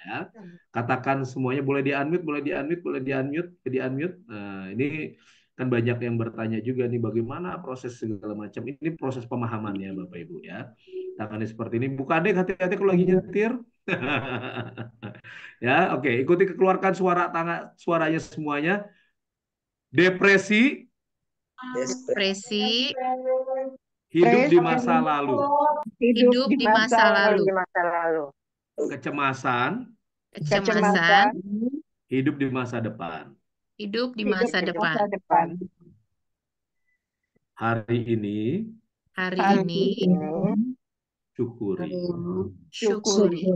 Ya. Katakan semuanya boleh di-unmute, boleh di-unmute, boleh di-unmute, di-unmute. Nah, ini kan banyak yang bertanya juga nih bagaimana proses segala macam. Ini proses pemahamannya Bapak Ibu ya. Tangannya seperti ini. Buka Adek, hati-hati kalau lagi nyetir. Ya, oke. Ikuti keluarkan suaranya semuanya. Depresi, Depresi, hidup di masa lalu. hidup di masa lalu. Di masa lalu. Kecemasan, Kecemasan, hidup di masa depan. hidup di masa depan. Hari ini, Hari ini, syukuri, syukuri,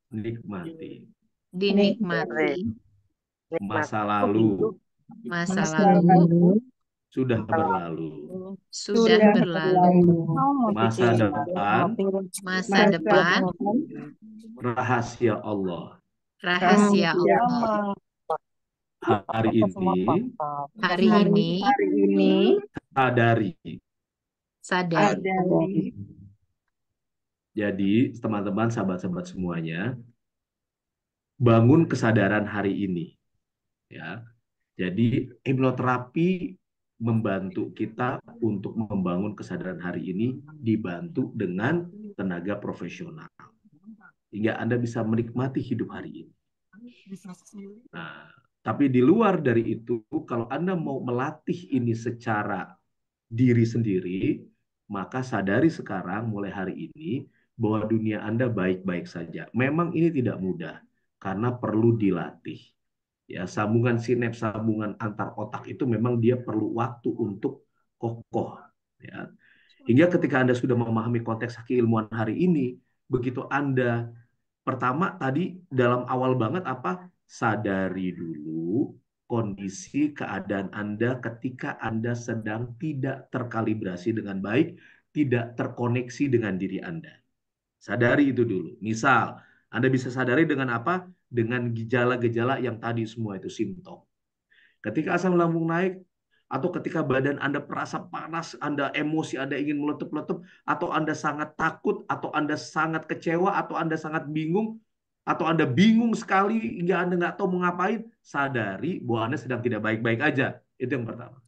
nikmati. dinikmati. Masa lalu Masa lalu sudah berlalu. sudah berlalu. Masa depan, Masa depan, rahasia Allah. rahasia Allah. Hari ini, Hari ini, sadari. sadari. Jadi, teman-teman, sahabat-sahabat semuanya, bangun kesadaran hari ini. Ya, jadi hipnoterapi membantu kita untuk membangun kesadaran hari ini, dibantu dengan tenaga profesional, hingga Anda bisa menikmati hidup hari ini. Nah, tapi di luar dari itu, kalau Anda mau melatih ini secara diri sendiri, maka sadari sekarang mulai hari ini bahwa dunia Anda baik-baik saja. Memang ini tidak mudah karena perlu dilatih. Ya, sambungan sinaps, sambungan antar otak itu memang dia perlu waktu untuk kokoh. Ya. Hingga ketika Anda sudah memahami konteks keilmuan hari ini, begitu Anda pertama tadi dalam awal banget apa? Sadari dulu kondisi keadaan Anda ketika Anda sedang tidak terkalibrasi dengan baik, tidak terkoneksi dengan diri Anda. Sadari itu dulu. Misal, Anda bisa sadari dengan apa? Dengan gejala-gejala yang tadi semua itu simptom. Ketika asam lambung naik, atau ketika badan Anda terasa panas, Anda emosi, Anda ingin meletup-letup, atau Anda sangat takut, atau Anda sangat kecewa, atau Anda sangat bingung, atau Anda bingung sekali hingga Anda nggak tahu mau ngapain, sadari bahwa Anda sedang tidak baik-baik aja. Itu yang pertama.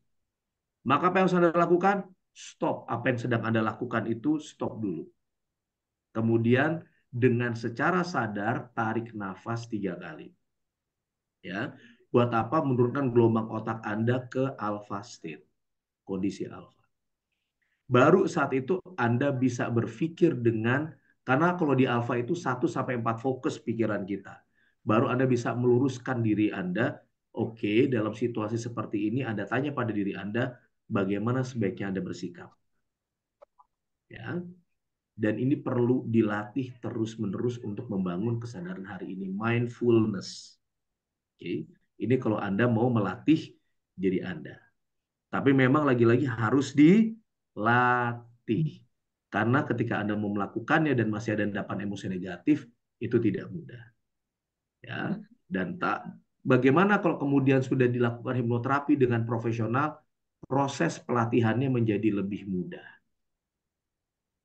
Maka apa yang harus Anda lakukan? Stop. Apa yang sedang Anda lakukan itu stop dulu. Kemudian dengan secara sadar tarik nafas 3 kali. Ya, buat apa? Menurunkan gelombang otak Anda ke alpha state, kondisi alpha. Baru saat itu Anda bisa berpikir karena kalau di alpha itu 1-4 fokus pikiran kita. Baru Anda bisa meluruskan diri Anda. Oke, dalam situasi seperti ini Anda tanya pada diri Anda, bagaimana sebaiknya Anda bersikap. Ya. Dan ini perlu dilatih terus-menerus untuk membangun kesadaran hari ini. Mindfulness. Oke. Ini kalau Anda mau melatih diri Anda. Tapi memang lagi-lagi harus dilatih. Karena ketika Anda mau melakukannya dan masih ada endapan emosi negatif, itu tidak mudah. Ya. Dan bagaimana kalau kemudian sudah dilakukan hipnoterapi dengan profesional, proses pelatihannya menjadi lebih mudah.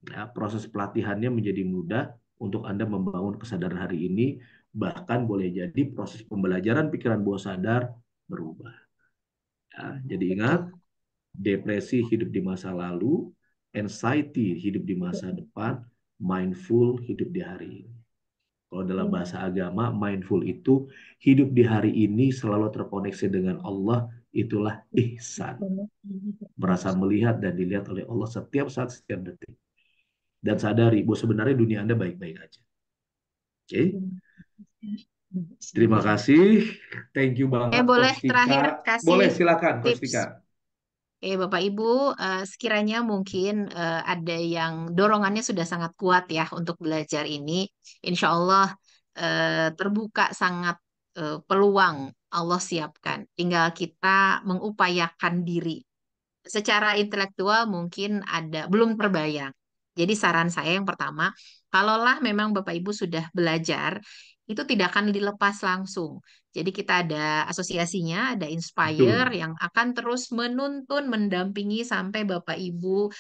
Ya, proses pelatihannya menjadi mudah untuk Anda membangun kesadaran hari ini. Bahkan boleh jadi proses pembelajaran pikiran bawah sadar berubah. Ya, jadi ingat, depresi hidup di masa lalu, anxiety hidup di masa depan, mindful hidup di hari ini. Kalau dalam bahasa agama, mindful itu hidup di hari ini selalu terkoneksi dengan Allah, itulah ihsan. Merasa melihat dan dilihat oleh Allah setiap saat, setiap detik. Dan sadari bahwa sebenarnya dunia Anda baik-baik aja. Oke? Terima kasih. Thank you banget, Boleh Coach Tika. terakhir kasih Boleh, silakan, Coach tips. Tika. Bapak Ibu, sekiranya mungkin ada yang dorongannya sudah sangat kuat ya untuk belajar ini, insya Allah terbuka sangat peluang Allah siapkan. Tinggal kita mengupayakan diri. Secara intelektual mungkin belum terbayang. Jadi saran saya yang pertama, kalaulah memang Bapak Ibu sudah belajar, itu tidak akan dilepas langsung. Jadi kita ada asosiasinya, ada Inspire Betul. yang akan terus menuntun, mendampingi sampai Bapak Ibu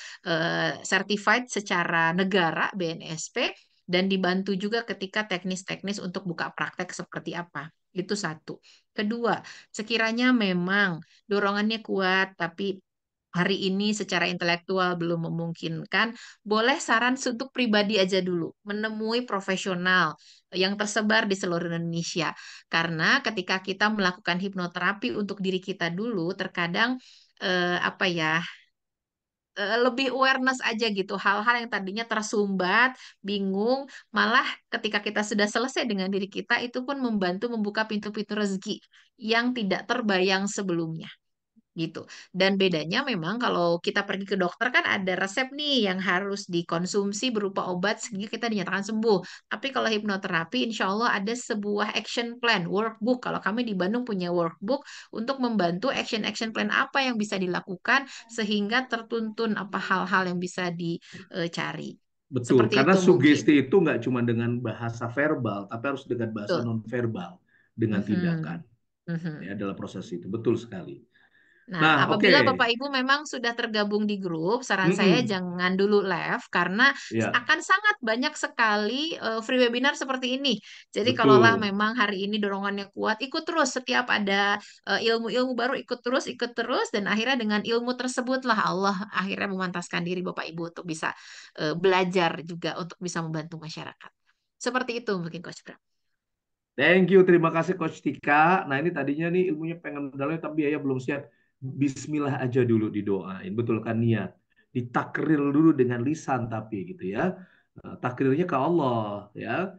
certified secara negara BNSP dan dibantu juga ketika teknis-teknis untuk buka praktek seperti apa. Itu satu. Kedua, sekiranya memang dorongannya kuat tapi hari ini secara intelektual belum memungkinkan, boleh saran untuk pribadi aja dulu, menemui profesional yang tersebar di seluruh Indonesia. Karena ketika kita melakukan hipnoterapi untuk diri kita dulu, terkadang lebih awareness aja gitu, hal-hal yang tadinya tersumbat, bingung, malah ketika kita sudah selesai dengan diri kita, itu pun membantu membuka pintu-pintu rezeki yang tidak terbayang sebelumnya gitu. Dan bedanya memang kalau kita pergi ke dokter kan ada resep nih yang harus dikonsumsi berupa obat sehingga kita dinyatakan sembuh. Tapi kalau hipnoterapi insya Allah ada sebuah action plan, workbook. Kalau kami di Bandung punya workbook untuk membantu action plan apa yang bisa dilakukan sehingga tertuntun apa hal-hal yang bisa dicari. Betul, Seperti karena itu mungkin. sugesti itu nggak cuma dengan bahasa verbal, tapi harus dengan bahasa Betul. non-verbal, dengan tindakan. Mhm. Ya, dalam proses itu. Betul sekali. Nah, Nah, apabila oke. Bapak Ibu memang sudah tergabung di grup, saran saya jangan dulu left karena Ya, akan sangat banyak sekali free webinar seperti ini. Jadi betul. kalaulah memang hari ini dorongannya kuat, ikut terus setiap ada ilmu-ilmu baru ikut terus dan akhirnya dengan ilmu tersebutlah Allah akhirnya memantaskan diri Bapak Ibu untuk bisa belajar juga untuk bisa membantu masyarakat. Seperti itu mungkin Coach Bram. Thank you, terima kasih Coach Tika. Nah, ini tadinya nih ilmunya pengen dalamnya tapi ya belum siap. Bismillah aja dulu didoain, betul kan niat. Ditakril dulu dengan lisan tapi gitu ya. Takrirnya ke Allah ya.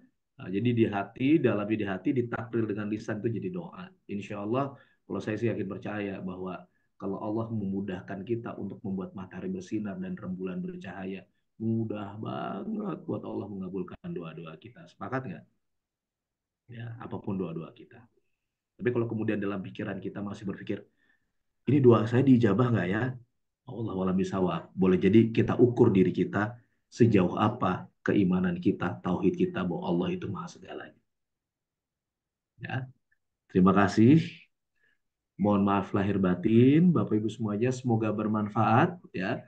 Jadi di hati, dalam di hati ditakril dengan lisan itu jadi doa. Insya Allah, kalau saya sih yakin percaya bahwa kalau Allah memudahkan kita untuk membuat matahari bersinar dan rembulan bercahaya, mudah banget buat Allah mengabulkan doa-doa kita. Sepakat nggak? Ya, apapun doa-doa kita. Tapi kalau kemudian dalam pikiran kita masih berpikir, ini doa saya diijabah nggak ya? Allah walam bisawab. Boleh jadi kita ukur diri kita sejauh apa keimanan kita, tauhid kita bahwa Allah itu maha segalanya. Ya, terima kasih. Mohon maaf lahir batin, Bapak Ibu semuanya. Semoga bermanfaat. Ya,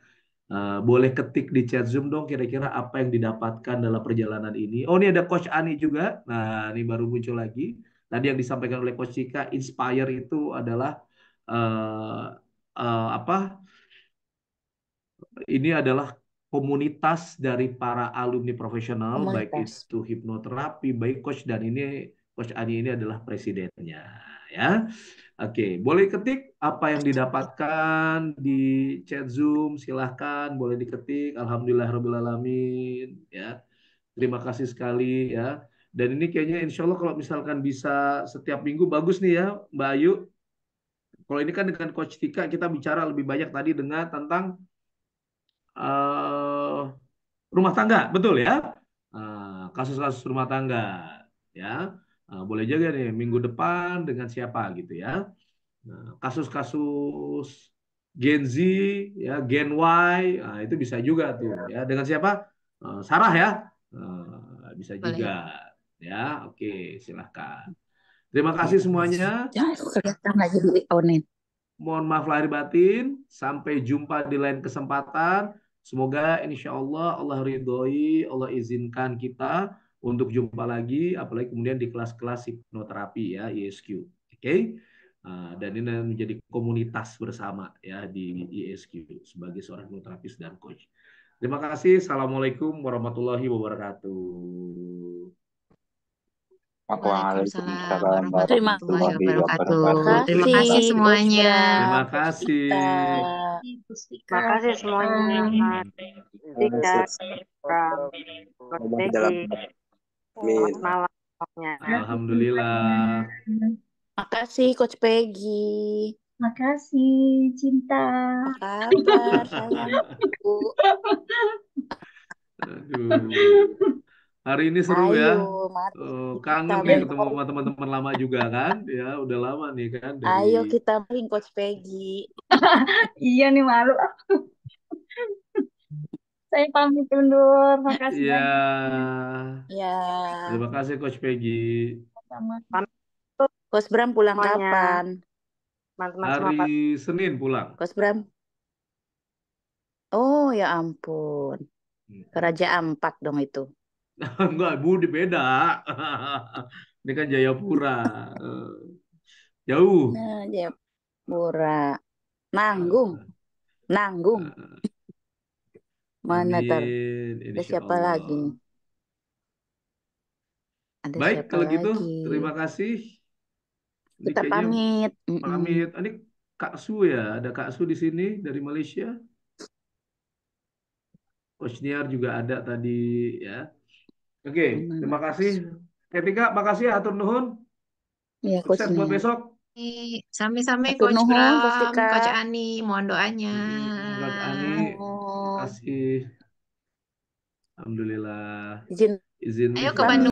boleh ketik di chat Zoom dong kira-kira apa yang didapatkan dalam perjalanan ini. Oh, ini ada Coach Ani juga. Nah, ini baru muncul lagi. Tadi yang disampaikan oleh Coach Cika, Inspire itu adalah eh, apa ini adalah komunitas dari para alumni profesional, baik Komunitas. itu hipnoterapi, baik coach, dan ini coach Ani ini adalah presidennya, ya. Oke, boleh ketik apa yang didapatkan di chat Zoom, silahkan boleh diketik. Alhamdulillahirobbilalamin, ya. Terima kasih sekali, ya. Dan ini kayaknya insya Allah kalau misalkan bisa setiap minggu bagus nih ya, Mbak Ayu. Kalau ini kan dengan Coach Tika kita bicara lebih banyak tadi dengan tentang eh, rumah tangga, betul ya? Kasus-kasus rumah tangga, ya. Boleh juga nih minggu depan dengan siapa gitu ya. Kasus-kasus Gen Z, ya, Gen Y, itu bisa juga tuh ya. Dengan siapa? Sarah ya, bisa juga Boleh. ya. Oke, silahkan. Terima kasih semuanya. Jangan aku kelihatan lagi di onin. Mohon maaf lahir batin. Sampai jumpa di lain kesempatan. Semoga insya Allah Allah ridhoi, Allah izinkan kita untuk jumpa lagi, apalagi kemudian di kelas-kelas hipnoterapi ya, ISQ. Oke? Dan ini menjadi komunitas bersama ya di ISQ sebagai seorang hipnoterapis dan coach. Terima kasih. Assalamualaikum warahmatullahi wabarakatuh. Waalaikumsalam Terima warahmatullahi wabarakatuh. Terima kasih, kasih Coach semuanya. Terima Bram, Coach kasih. Tika. Pustika, Makasih semuanya. Tika, Bram, Coach Peggy. Selamat malam semuanya. Alhamdulillah. Makasih Coach Peggy. Makasih, Cinta. Apa kabar sayang? Bu? Aduh. Hari ini seru ya. Ayo, mari Kangen kita nih bring ketemu sama teman-teman lama juga kan. Ya, udah lama nih kan Ayo dari kita bring Coach Peggy. Iya nih, malu. Saya pamit undur. Makasih Iya. banyak. Ya, Terima kasih Coach Peggy. Sama. Coach Bram pulang Semuanya. kapan? Teman-teman semua, Hari Pak. Senin pulang. Coach Bram? Oh ya ampun. Ke Raja Ampat dong itu. Enggak, Budi beda. Ini kan Jayapura. Jauh. Nah, Jayapura. Nanggung. Nanggung. Mana Amin. tar? Ada Insya siapa Allah. lagi nih? Ada Baik, siapa kalau gitu lagi? terima kasih. Ini Kita kayaknya pamit. pamit. Ini Kak Su ya, ada Kak Su di sini dari Malaysia. Coach Niar juga ada tadi ya. Oke, terima kasih. Ketika, makasih ya, atur nuhun. Iya, Coach Sukses buat Niar. besok. Sami-sami Atur Coach nuhun, Coach Bram, Tika. Coach Ani, mohon doanya. Coach Ani, terima Nuhun. kasih. Alhamdulillah. Izin Izin Ayo ke istirahat. Bandung.